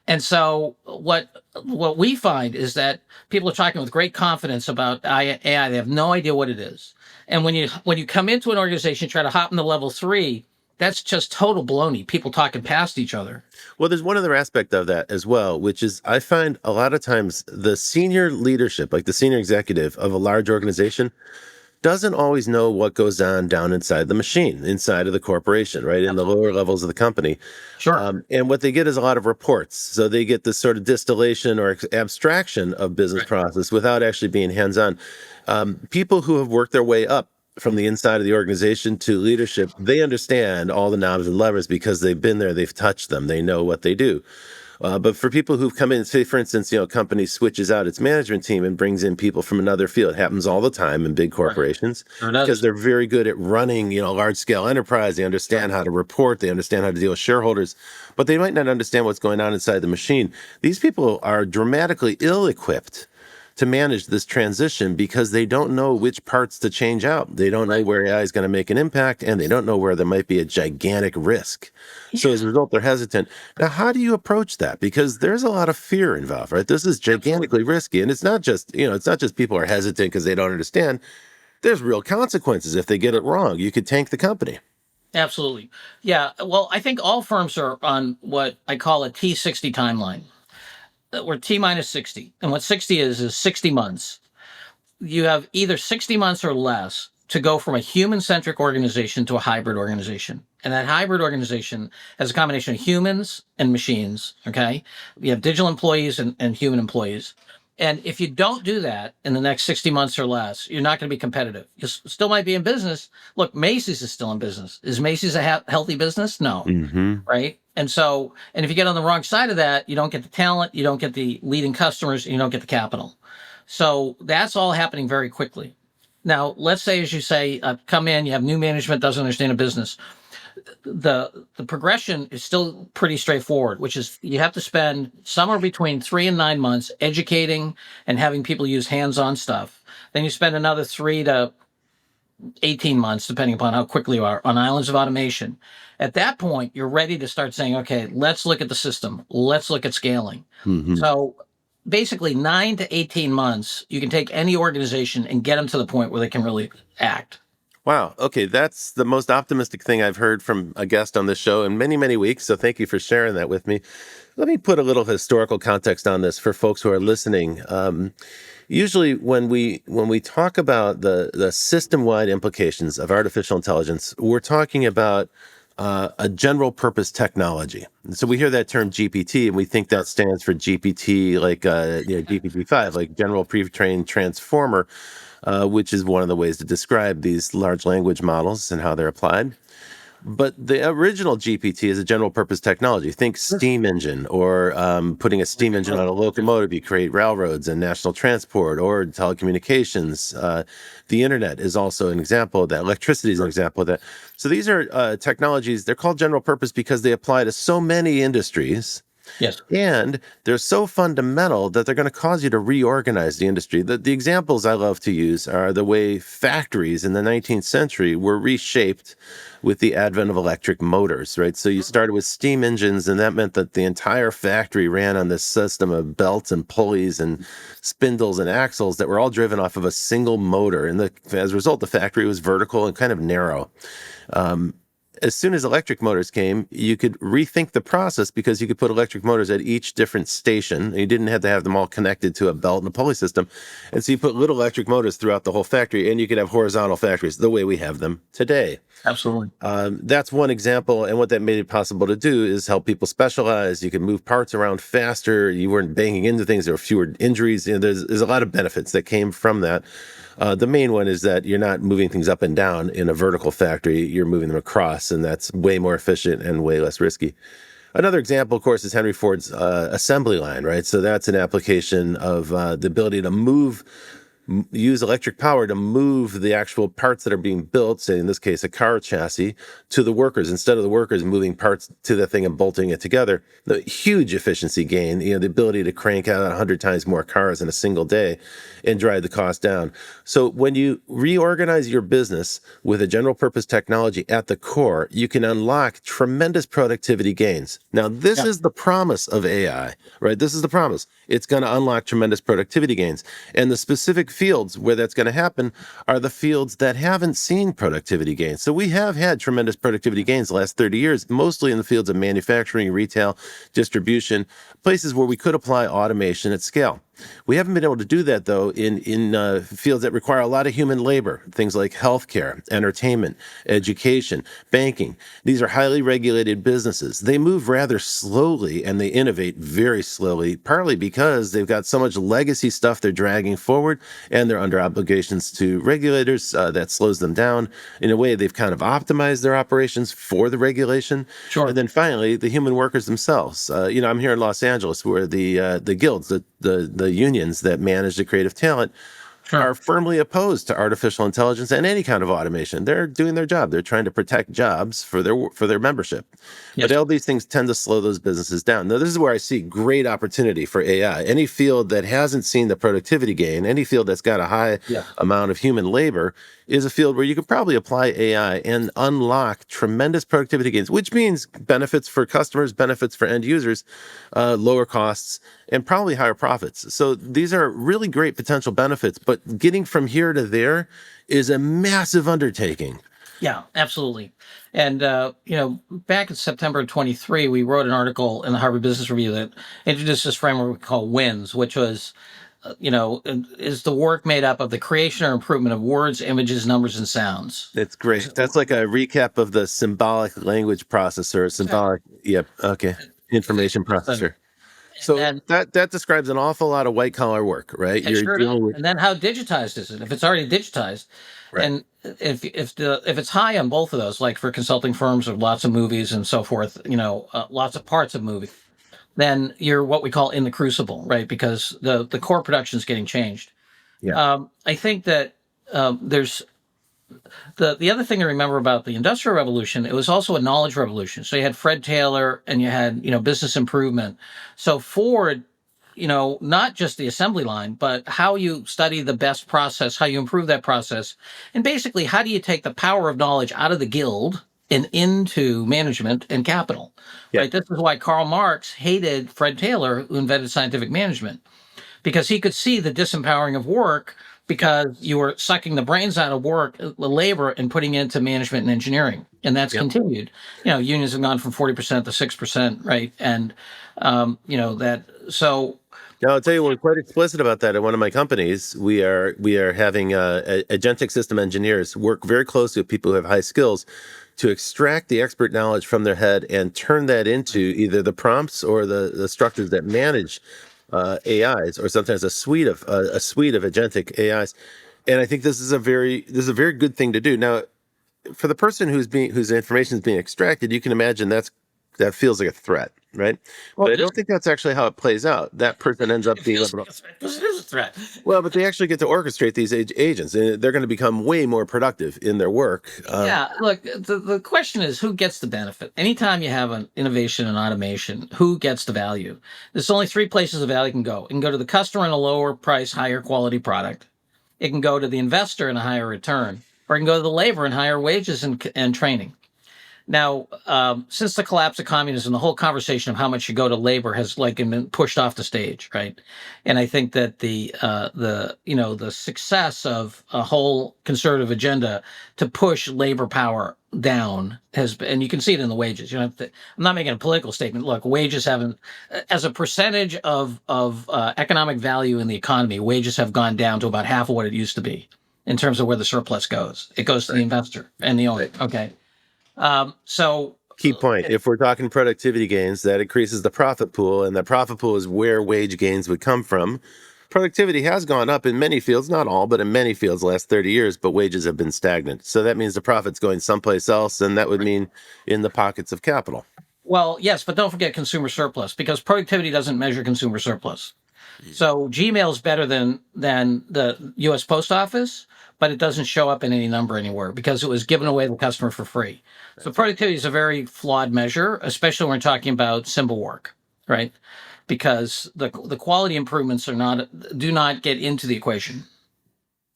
And so what we find is that people are talking with great confidence about AI. They have no idea what it is. And when you come into an organization, try to hop into level 3, that's just total baloney. People talking past each other. Well, there's one other aspect of that as well, which is I find a lot of times the senior leadership, like the senior executive of a large organization, doesn't always know what goes on down inside the machine, inside of the corporation, right? In the lower levels of the company. Sure. And what they get is a lot of reports. So they get this sort of distillation or abstraction of business process without actually being hands-on. People who have worked their way up from the inside of the organization to leadership, they understand all the knobs and levers because they've been there, they've touched them, they know what they do. But for people who've come in, say, for instance, a company switches out its management team and brings in people from another field. It happens all the time in big corporations because they're very good at running, large-scale enterprise. They understand how to report. They understand how to deal with shareholders, but they might not understand what's going on inside the machine. These people are dramatically ill-equipped to manage this transition because they don't know which parts to change out. They don't know where AI is going to make an impact, and they don't know where there might be a gigantic risk. Yeah. So as a result, they're hesitant. Now, how do you approach that? Because there's a lot of fear involved, right? This is gigantically risky, and it's not just, it's not just people are hesitant because they don't understand. There's real consequences if they get it wrong. You could tank the company. Absolutely. Yeah. Well, I think all firms are on what I call a T60 timeline. We're T minus 60. And what 60 is 60 months. You have either 60 months or less to go from a human-centric organization to a hybrid organization. And that hybrid organization has a combination of humans and machines, okay? You have digital employees and human employees. And if you don't do that in the next 60 months or less, you're not going to be competitive. You still might be in business. Look, Macy's is still in business. Is Macy's a healthy business? No. Mm-hmm. Right? And if you get on the wrong side of that, you don't get the talent, you don't get the leading customers, and you don't get the capital. So that's all happening very quickly. Now, let's say, as you say, come in, you have new management, doesn't understand a business. The progression is still pretty straightforward, which is you have to spend somewhere between 3 and 9 months educating and having people use hands-on stuff. Then you spend another 3 to 18 months, depending upon how quickly you are, on islands of automation. At that point, you're ready to start saying, okay, let's look at the system. Let's look at scaling. Mm-hmm. So basically 9 to 18 months, you can take any organization and get them to the point where they can really act. Wow. Okay. That's the most optimistic thing I've heard from a guest on this show in many, many weeks. So thank you for sharing that with me. Let me put a little historical context on this for folks who are listening. Usually when we talk about the system-wide implications of artificial intelligence, we're talking about a general purpose technology. And so we hear that term GPT, and we think that stands for GPT, like GPT-5, like General Pre-trained Transformer, which is one of the ways to describe these large language models and how they're applied. But the original GPT is a general purpose technology. Think steam engine, or putting a steam engine on a locomotive. You create railroads and national transport, or telecommunications. The internet is also an example of that. Electricity is an example of that. So these are technologies, they're called general purpose because they apply to so many industries. Yes. And they're so fundamental that they're going to cause you to reorganize the industry. The examples I love to use are the way factories in the 19th century were reshaped with the advent of electric motors, right? So you started with steam engines, and that meant that the entire factory ran on this system of belts and pulleys and spindles and axles that were all driven off of a single motor. And as a result, the factory was vertical and kind of narrow. As soon as electric motors came, you could rethink the process because you could put electric motors at each different station. You didn't have to have them all connected to a belt and a pulley system. And so you put little electric motors throughout the whole factory, and you could have horizontal factories the way we have them today. Absolutely. That's one example. And what that made it possible to do is help people specialize. You could move parts around faster. You weren't banging into things. There were fewer injuries. There's a lot of benefits that came from that. The main one is that you're not moving things up and down in a vertical factory. You're moving them across, and that's way more efficient and way less risky. Another example, of course, is Henry Ford's assembly line, right? So that's an application of the ability to use electric power to move the actual parts that are being built, say in this case, a car chassis, to the workers. Instead of the workers moving parts to the thing and bolting it together, the huge efficiency gain, the ability to crank out 100 times more cars in a single day and drive the cost down. So when you reorganize your business with a general purpose technology at the core, you can unlock tremendous productivity gains. Now, this is the promise of AI, right? This is the promise. It's going to unlock tremendous productivity gains. And the specific fields where that's going to happen are the fields that haven't seen productivity gains. So we have had tremendous productivity gains the last 30 years, mostly in the fields of manufacturing, retail, distribution, places where we could apply automation at scale. We haven't been able to do that, though, in fields that require a lot of human labor, things like healthcare, entertainment, education, banking. These are highly regulated businesses. They move rather slowly, and they innovate very slowly, partly because they've got so much legacy stuff they're dragging forward, and they're under obligations to regulators that slows them down. In a way, they've kind of optimized their operations for the regulation. Sure. And then finally, the human workers themselves. I'm here in Los Angeles, where the guilds, the unions that manage the creative talent are firmly opposed to artificial intelligence and any kind of automation. They're doing their job. They're trying to protect jobs for their membership. Yes. But all these things tend to slow those businesses down. Now, this is where I see great opportunity for AI. Any field that hasn't seen the productivity gain, any field that's got a high amount of human labor, is a field where you could probably apply AI and unlock tremendous productivity gains, which means benefits for customers, benefits for end users, lower costs, and probably higher profits. So these are really great potential benefits, but getting from here to there is a massive undertaking. Yeah, absolutely. And, back in September 23, we wrote an article in the Harvard Business Review that introduced this framework we call WINS, which was is the work made up of the creation or improvement of words, images, numbers, and sounds. That's great. That's like a recap of the symbolic language processor, symbolic, yep, okay, information processor. So then, that describes an awful lot of white collar work, right? You're sure dealing does. with, And then how digitized is it? If it's already digitized, right. and if it's high on both of those, like for consulting firms with lots of movies and so forth, lots of parts of movie, then you're what we call in the crucible, right? Because the core production is getting changed. Yeah. I think that there's the other thing to remember about the Industrial Revolution. It was also a knowledge revolution. So you had Fred Taylor and you had business improvement. So Ford, not just the assembly line, but how you study the best process, how you improve that process, and basically how do you take the power of knowledge out of the guild and into management and capital. Yeah. Right. This is why Karl Marx hated Fred Taylor, who invented scientific management, because he could see the disempowering of work because you were sucking the brains out of work, the labor, and putting it into management and engineering. And that's continued. Unions have gone from 40% to 6%, right? And, so. Now, I'll tell you, we're quite explicit about that at one of my companies. We are having agentic system engineers work very closely with people who have high skills to extract the expert knowledge from their head and turn that into either the prompts or the structures that manage AIs, or sometimes a suite of agentic AIs. And I think this is a very good thing to do. Now, for the person whose information is being extracted, you can imagine that feels like a threat, right? Well, but I don't think that's actually how it plays out. That person ends up being it is a threat. Well, but they actually get to orchestrate these agents, and they're going to become way more productive in their work. Look, the question is, who gets the benefit? Anytime you have an innovation and automation, who gets the value? There's only three places the value can go. It can go to the customer in a lower price, higher quality product. It can go to the investor in a higher return, or it can go to the labor in higher wages and training. Now, since the collapse of communism, the whole conversation of how much you go to labor has been pushed off the stage, right? And I think that the success of a whole conservative agenda to push labor power down has been, and you can see it in the wages. I'm not making a political statement. Look, wages haven't, as a percentage of economic value in the economy, wages have gone down to about half of what it used to be in terms of where the surplus goes. It goes to the investor and the owner. Okay. So key point, if we're talking productivity gains, that increases the profit pool, and the profit pool is where wage gains would come from. Productivity has gone up in many fields, not all, but in many fields the last 30 years, but wages have been stagnant. So that means the profit's going someplace else, and that would mean in the pockets of capital. Well, yes, but don't forget consumer surplus, because productivity doesn't measure consumer surplus. So Gmail is better than the U.S. Post Office, but it doesn't show up in any number anywhere because it was given away to the customer for free. So productivity is a very flawed measure, especially when we're talking about symbol work, right? Because the quality improvements do not get into the equation.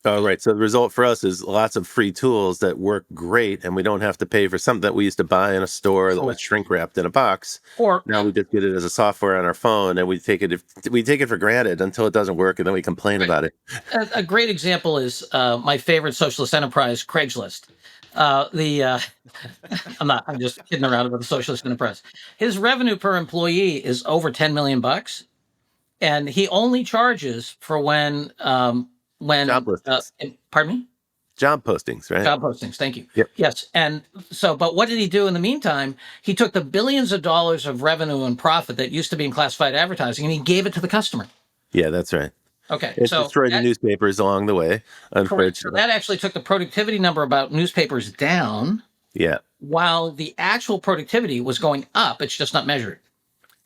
Oh, right. So the result for us is lots of free tools that work great, and we don't have to pay for something that we used to buy in a store that was shrink wrapped in a box. Or now we just get it as a software on our phone, and we take it for granted until it doesn't work, and then we complain about it. A great example is my favorite socialist enterprise, Craigslist. I'm just kidding around about the socialist enterprise. His revenue per employee is over $10 million, and he only charges for when job listings. Pardon me? Job postings, right? Job postings. Thank you. Yep. Yes. And so, but what did he do in the meantime? He took the billions of dollars of revenue and profit that used to be in classified advertising, and he gave it to the customer. Yeah, that's right. Okay. It destroyed the newspapers along the way, unfortunately. So that actually took the productivity number about newspapers down. Yeah. While the actual productivity was going up. It's just not measured.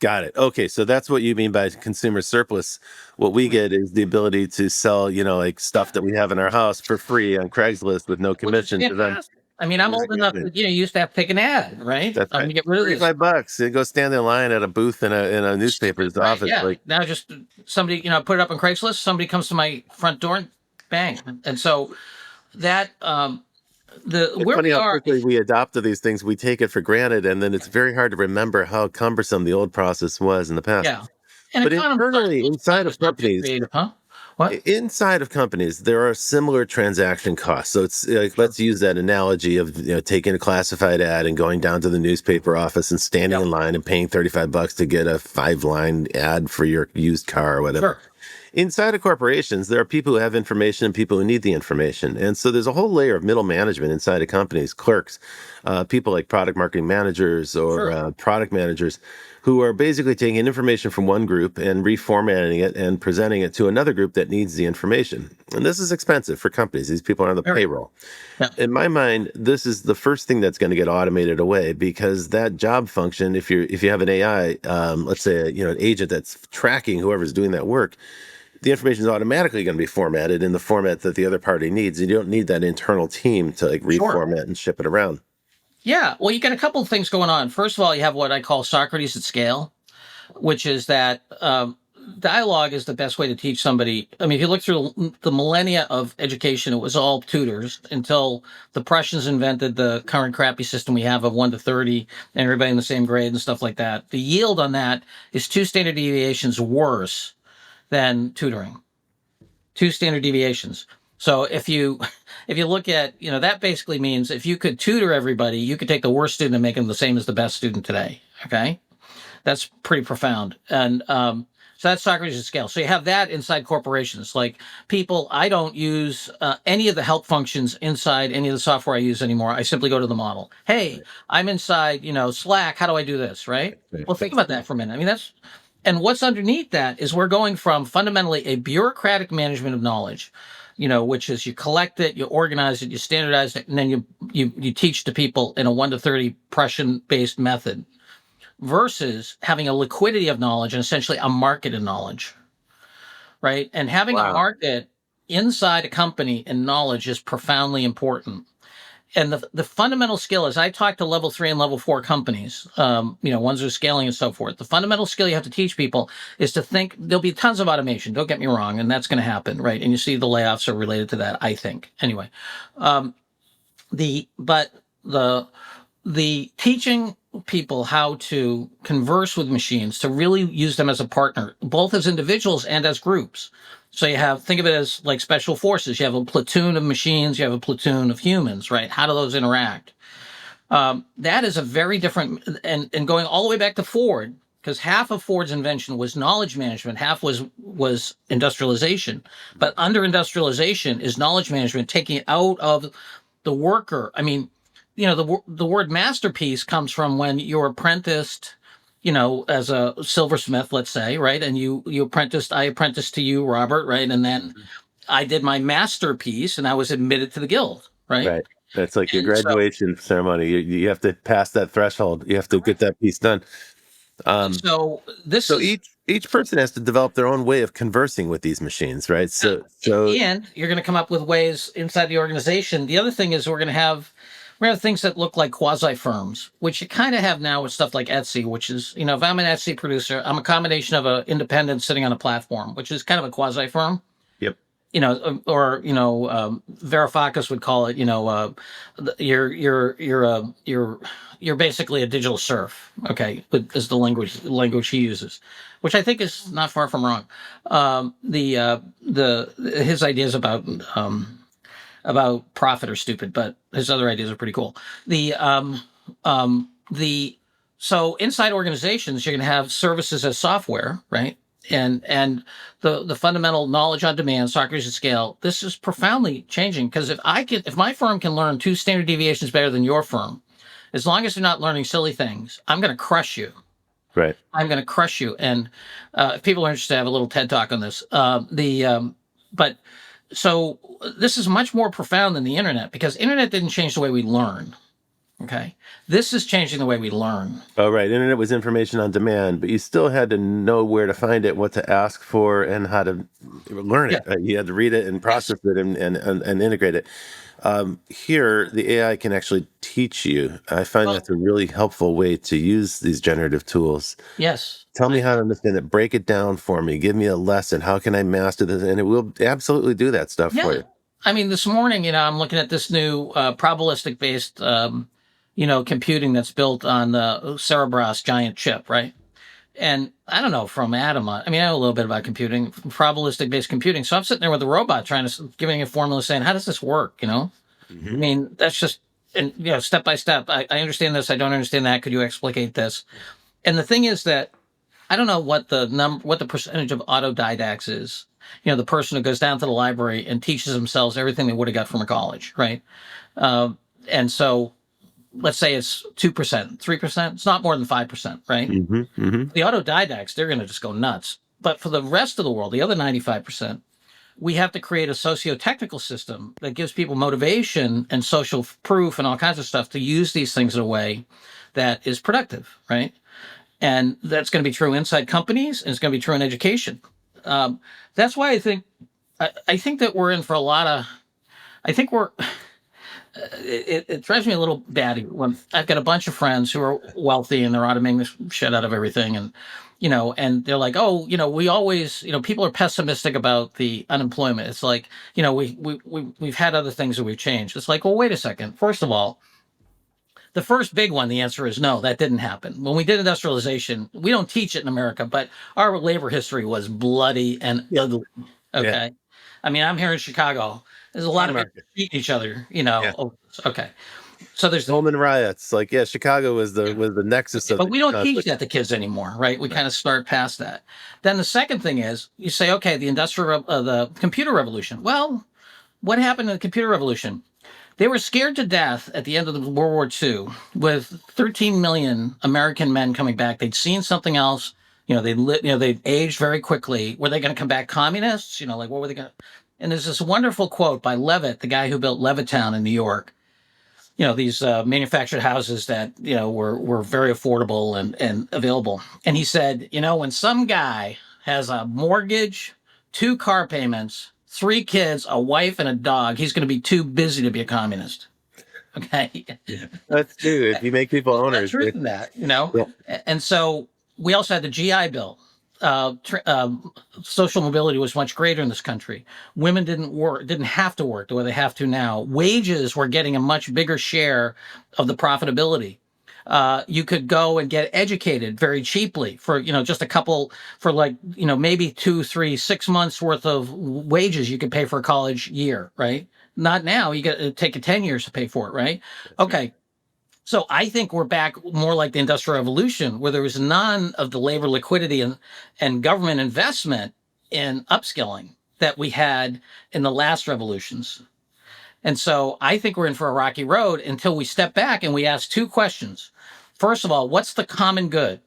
Got it. Okay, so that's what you mean by consumer surplus. What we get is the ability to sell, like stuff that we have in our house for free on Craigslist with no commission to them. I mean, I'm old enough that you used to have to take an ad, right? That's right. To get rid of this. $35. And go stand in line at a booth in a newspaper's office. Yeah. Now just somebody, put it up on Craigslist. Somebody comes to my front door and bang. And so that it's funny how quickly we adopt to these things. We take it for granted, and then it's very hard to remember how cumbersome the old process was in the past. Yeah. But internally, inside of companies, inside of companies, there are similar transaction costs. So it's let's use that analogy of taking a classified ad and going down to the newspaper office and standing in line and paying $35 to get a 5-line ad for your used car or whatever. Sure. inside of corporations, there are people who have information and people who need the information. And so there's a whole layer of middle management inside of companies, clerks, people like product marketing managers or product managers who are basically taking information from one group and reformatting it and presenting it to another group that needs the information. And this is expensive for companies. These people are on the payroll. Yeah. In my mind, this is the first thing that's going to get automated away, because that job function, if you have an AI, let's say an agent that's tracking whoever's doing that work, the information is automatically going to be formatted in the format that the other party needs. You don't need that internal team to reformat and ship it around. Yeah, well, you got a couple of things going on. First of all, you have what I call Socrates at scale, which is that dialogue is the best way to teach somebody. I mean, if you look through the millennia of education, it was all tutors until the Prussians invented the current crappy system we have of 1 to 30 and everybody in the same grade and stuff like that. The yield on that is 2 standard deviations worse than tutoring. 2 standard deviations. So if you look at, that basically means if you could tutor everybody, you could take the worst student and make them the same as the best student today. Okay. That's pretty profound. And, so that's Socrates' scale. So you have that inside corporations. Like people, I don't use any of the help functions inside any of the software I use anymore. I simply go to the model. Hey, I'm inside, Slack. How do I do this? Right? Well, think about that for a minute. I mean, and what's underneath that is we're going from fundamentally a bureaucratic management of knowledge, which is you collect it, you organize it, you standardize it, and then you teach to people in a 1 to 30 Prussian-based method, versus having a liquidity of knowledge and essentially a market of knowledge, right? And having a market inside a company in knowledge is profoundly important. And the fundamental skill is, I talk to level 3 and level 4 companies, ones that are scaling and so forth. The fundamental skill you have to teach people is to think. There'll be tons of automation, don't get me wrong, and that's going to happen, right? And you see the layoffs are related to that, I think. Anyway, the teaching people how to converse with machines, to really use them as a partner, both as individuals and as groups. So think of it as like special forces. You have a platoon of machines, you have a platoon of humans, right? How do those interact? That is a very different, and going all the way back to Ford, because half of Ford's invention was knowledge management, half was industrialization. But under industrialization is knowledge management, taking it out of the worker. I mean, the word masterpiece comes from when you're apprenticed, as a silversmith, let's say, right? And I apprenticed to you, Robert, right? And then I did my masterpiece and I was admitted to the guild, right? Right. That's like your graduation ceremony. You have to pass that threshold. You have to get that piece done. Each person has to develop their own way of conversing with these machines, right? And you're going to come up with ways inside the organization. The other thing is we're going to have things that look like quasi firms, which you kind of have now with stuff like Etsy, which is, if I'm an Etsy producer, I'm a combination of an independent sitting on a platform, which is kind of a quasi firm. Yep. Varoufakis would call it, you're basically a digital serf. Okay. Is the language he uses, which I think is not far from wrong. His ideas about profit are stupid, but his other ideas are pretty cool. So inside organizations, you're going to have services as software, right? And the fundamental knowledge on demand, Socrates at scale, this is profoundly changing, because if my firm can learn 2 standard deviations better than your firm, as long as they're not learning silly things, I'm going to crush you. Right. I'm going to crush you. And if people are interested, I have a little TED talk on this. So this is much more profound than the internet, because internet didn't change the way we learn. Okay. This is changing the way we learn. Oh, right. Internet was information on demand, but you still had to know where to find it, what to ask for, and how to learn it. You had to read it and process it and integrate it. Here, the AI can actually teach you. I find that's a really helpful way to use these generative tools. Yes. Tell me how to understand it. Break it down for me. Give me a lesson. How can I master this? And it will absolutely do that stuff for you. I mean, this morning, I'm looking at this new probabilistic-based, computing that's built on the Cerebras giant chip, right? And I don't know from Adam. I mean, I know a little bit about computing, probabilistic-based computing. So I'm sitting there with a robot giving a formula saying, how does this work, Mm-hmm. I mean, that's just, and step by step. I understand this. I don't understand that. Could you explicate this? And the thing is that I don't know what the percentage of autodidacts is. the person who goes down to the library and teaches themselves everything they would have got from a college, right? And so let's say it's 2%, 3%. It's not more than 5%, right? The autodidacts, they're going to just go nuts. But for the rest of the world, the other 95%, we have to create a socio-technical system that gives people motivation and social proof and all kinds of stuff to use these things in a way that is productive, right? And that's going to be true inside companies, and it's going to be true in education. That's why I think that we're in for a lot of. I think we're. It drives me a little batty when I've got a bunch of friends who are wealthy and they're automating the shit out of everything, and and they're like, oh, we always, people are pessimistic about the unemployment. It's like, we've had other things that we've changed. It's like, well, wait a second. First of all, the first big one, the answer is no, that didn't happen. When we did industrialization, we don't teach it in America, but our labor history was bloody and ugly. Okay. Yeah. I mean, I'm here in Chicago. There's a lot of people eating each other, Yeah. Okay. So there's Pullman riots. Like, Chicago was the nexus of. But we don't teach that to kids anymore, right? We kind of start past that. Then the second thing is you say, okay, the computer revolution. Well, what happened in the computer revolution? They were scared to death at the end of the World War II with 13 million American men coming back. They'd seen something else. They'd aged very quickly. Were they going to come back communists? What were they going to? And there's this wonderful quote by Levitt, the guy who built Levittown in New York. These manufactured houses that, were very affordable and available. And he said, when some guy has a mortgage, 2 car payments, 3 kids, a wife, and a dog, he's going to be too busy to be a communist. Okay. That's true. If you make people owners. There's truth in that, Yeah. And so we also had the GI Bill. Social mobility was much greater in this country. Women didn't have to work the way they have to now. Wages were getting a much bigger share of the profitability. You could go and get educated very cheaply for, just a couple, for maybe 2, 3, 6 months worth of wages you could pay for a college year, right? Not now. You got to take 10 years to pay for it, right? Okay. So I think we're back more like the Industrial Revolution, where there was none of the labor liquidity and government investment in upskilling that we had in the last revolutions. And so I think we're in for a rocky road until we step back and we ask 2 questions. First of all, what's the common good?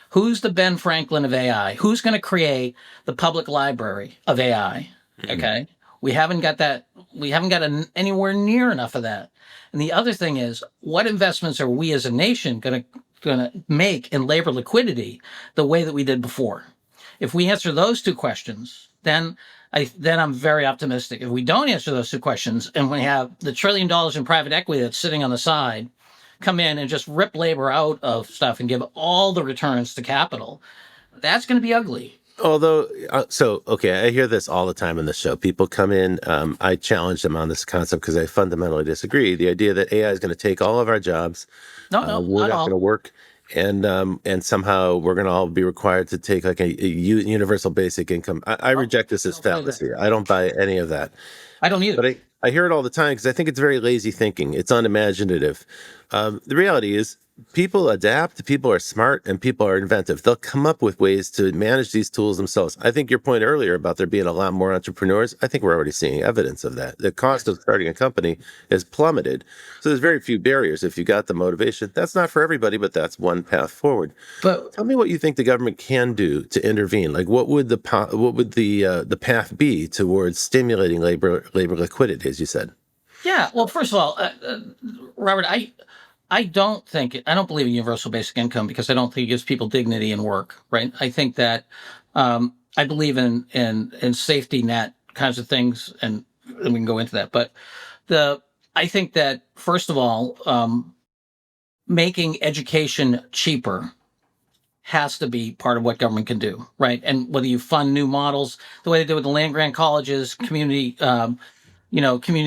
Who's the Ben Franklin of AI? Who's going to create the public library of AI? Okay. We haven't got that. We haven't got anywhere near enough of that. And the other thing is, what investments are we as a nation going to make in labor liquidity the way that we did before? If we answer those 2 questions, then I'm very optimistic. If we don't answer those 2 questions, and we have the $1 trillion in private equity that's sitting on the side come in and just rip labor out of stuff and give all the returns to capital, that's going to be ugly. Although, I hear this all the time in the show. People come in, I challenge them on this concept because I fundamentally disagree. The idea that AI is going to take all of our jobs, we're not going to work, and somehow we're going to all be required to take like a universal basic income. I reject this as fallacy. I don't buy any of that. I don't either. But I hear it all the time because I think it's very lazy thinking. It's unimaginative. The reality is, people adapt, people are smart, and people are inventive. They'll come up with ways to manage these tools themselves. I think your point earlier about there being a lot more entrepreneurs, I think we're already seeing evidence of that. The cost of starting a company has plummeted. So there's very few barriers if you got the motivation. That's not for everybody, but that's one path forward. But tell me what you think the government can do to intervene. Like, what would the path be towards stimulating labor liquidity, as you said? Yeah. Well, first of all, Robert, I don't believe in universal basic income because I don't think it gives people dignity in work, right? I think that I believe in safety net kinds of things, and we can go into that. But I think that, first of all, making education cheaper has to be part of what government can do, right? And whether you fund new models, the way they do with the land grant colleges, community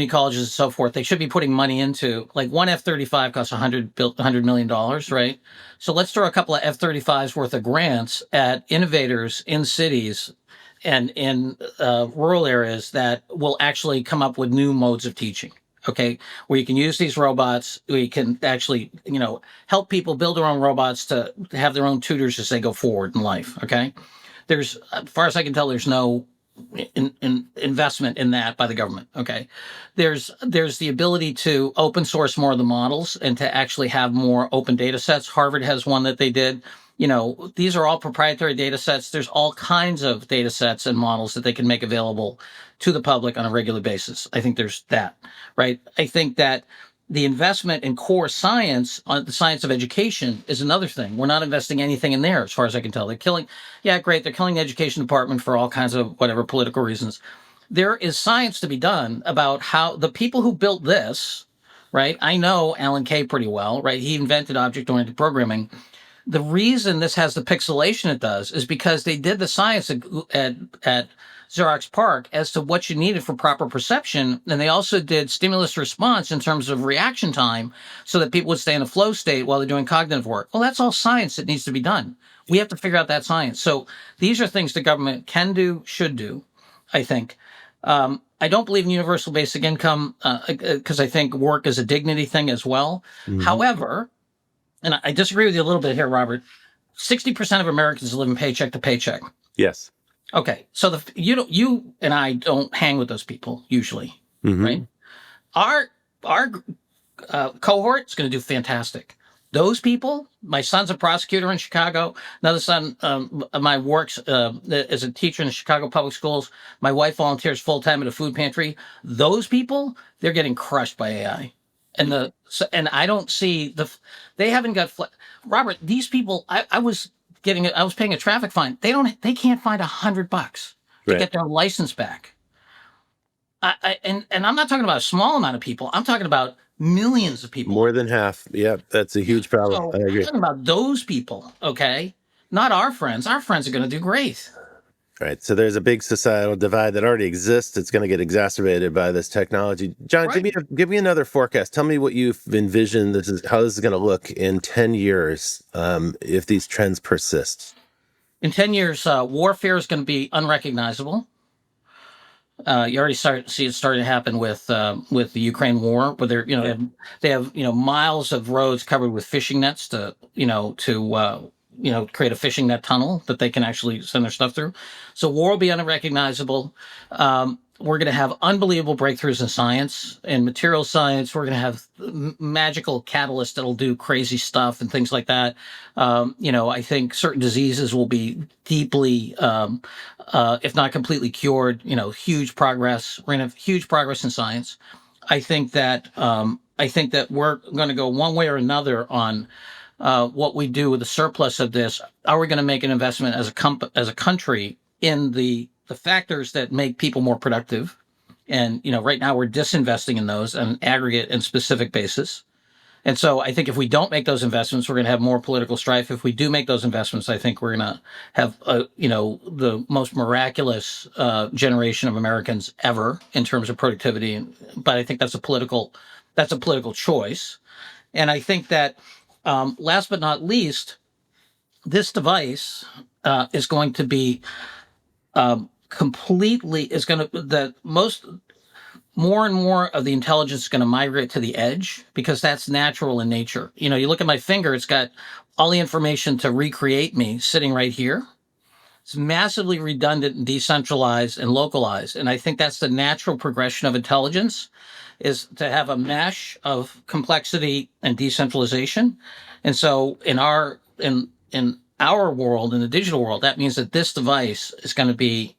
colleges and so forth, they should be putting money into, like, one F-35 costs $100 million, right? So let's throw a couple of F-35s worth of grants at innovators in cities and in rural areas that will actually come up with new modes of teaching, okay? Where you can use these robots, where you can actually, help people build their own robots to have their own tutors as they go forward in life, okay? As far as I can tell, there's no investment in that by the government. Okay, there's the ability to open source more of the models and to actually have more open data sets. Harvard has one that they did. These are all proprietary data sets. There's all kinds of data sets and models that they can make available to the public on a regular basis. I think there's that, right? I think that the investment in core science, on the science of education, is another thing. We're not investing anything in there, as far as I can tell. They're killing, yeah, great. They're killing the education department for all kinds of whatever political reasons. There is science to be done about how the people who built this, right? I know Alan Kay pretty well, right? He invented object-oriented programming. The reason this has the pixelation it does is because they did the science at Xerox PARC as to what you needed for proper perception. And they also did stimulus response in terms of reaction time so that people would stay in a flow state while they're doing cognitive work. Well, that's all science that needs to be done. We have to figure out that science. So these are things the government can do, should do, I think. I don't believe in universal basic income because I think work is a dignity thing as well. Mm-hmm. However, and I disagree with you a little bit here, Robert, 60% of Americans live in paycheck to paycheck. Yes. Okay, so you and I don't hang with those people usually, mm-hmm. right? Our cohort is going to do fantastic. Those people, my son's a prosecutor in Chicago. Another son of mine works as a teacher in the Chicago public schools. My wife volunteers full time at a food pantry. Those people, they're getting crushed by AI, and I don't see they haven't got Robert. These people, I was paying a traffic fine. They can't find $100 to get their license back. And I'm not talking about a small amount of people. I'm talking about millions of people. More than half. Yeah, that's a huge problem. So I agree. I'm talking about those people, okay? Not our friends. Our friends are going to do great. Right. So there's a big societal divide that already exists. It's going to get exacerbated by this technology. John, right. give me another forecast. Tell me what you've envisioned. How this is going to look in 10 years if these trends persist. In 10 years, warfare is going to be unrecognizable. You already see it starting to happen with the Ukraine war, where they have miles of roads covered with fishing nets to create a fishing net tunnel that they can actually send their stuff through. So war will be unrecognizable. We're going to have unbelievable breakthroughs in science and material science. We're going to have magical catalysts that'll do crazy stuff and things like that. I think certain diseases will be deeply, if not completely cured. Huge progress. We're going to have huge progress in science. I think that we're going to go one way or another on what we do with the surplus of this. Are we going to make an investment as a country in the factors that make people more productive? And, right now we're disinvesting in those on an aggregate and specific basis. And so I think if we don't make those investments, we're going to have more political strife. If we do make those investments, I think we're going to have, the most miraculous generation of Americans ever in terms of productivity. But I think that's a political choice. And I think that last but not least, this device is going to be more and more of the intelligence is going to migrate to the edge because that's natural in nature. You look at my finger, it's got all the information to recreate me sitting right here. It's massively redundant and decentralized and localized. And I think that's the natural progression of intelligence, is to have a mesh of complexity and decentralization. And so in our world, in the digital world, that means that this device is going to be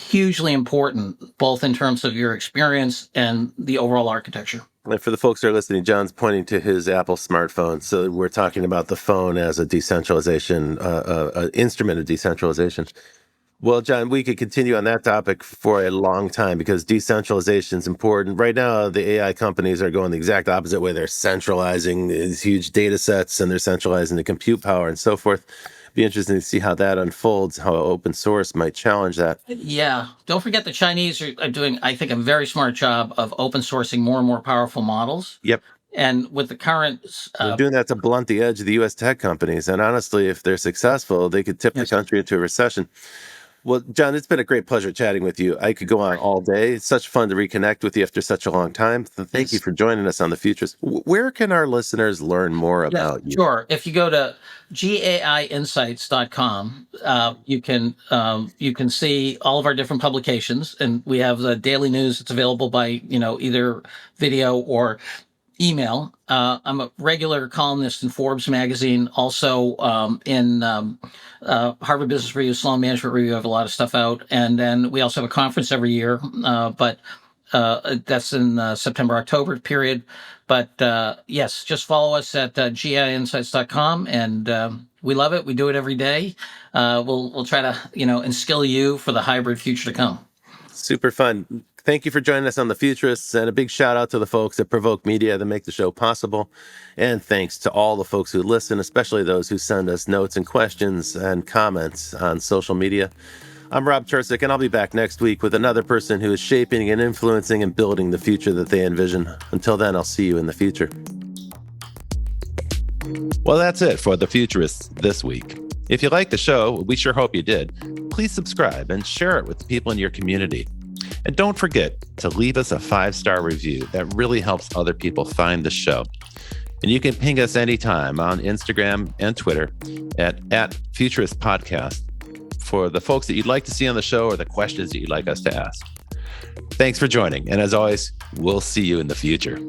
hugely important, both in terms of your experience and the overall architecture. And for the folks that are listening, John's pointing to his Apple smartphone. So we're talking about the phone as a decentralization, instrument of decentralization. Well, John, we could continue on that topic for a long time because decentralization is important. Right now, the AI companies are going the exact opposite way. They're centralizing these huge data sets and they're centralizing the compute power and so forth. Be interesting to see how that unfolds, how open source might challenge that. Yeah. Don't forget the Chinese are doing, I think, a very smart job of open sourcing more and more powerful models. Yep. And with the current... they're doing that to blunt the edge of the U.S. tech companies. And honestly, if they're successful, they could tip the country into a recession. Well, John, it's been a great pleasure chatting with you. I could go on all day. It's such fun to reconnect with you after such a long time. So thank you Yes. for joining us on the Futures. Where can our listeners learn more Yeah, about you? sure. If you go to GAIinsights.com, you can see all of our different publications, and we have the daily news. It's available by either video or email. I'm a regular columnist in Forbes magazine, also in Harvard Business Review, Sloan Management Review. I have a lot of stuff out, and then we also have a conference every year, but that's in September, October period. But yes, just follow us at GAIinsights.com, and we love it. We do it every day. We'll try to instill you for the hybrid future to come. Super fun. Thank you for joining us on The Futurists, and a big shout out to the folks at Provoke Media that make the show possible. And thanks to all the folks who listen, especially those who send us notes and questions and comments on social media. I'm Rob Tersick, and I'll be back next week with another person who is shaping and influencing and building the future that they envision. Until then, I'll see you in the future. Well, that's it for The Futurists this week. If you like the show, we sure hope you did. Please subscribe and share it with the people in your community. And don't forget to leave us a 5-star review. That really helps other people find the show. And you can ping us anytime on Instagram and Twitter at Futurist Podcast for the folks that you'd like to see on the show or the questions that you'd like us to ask. Thanks for joining. And as always, we'll see you in the future.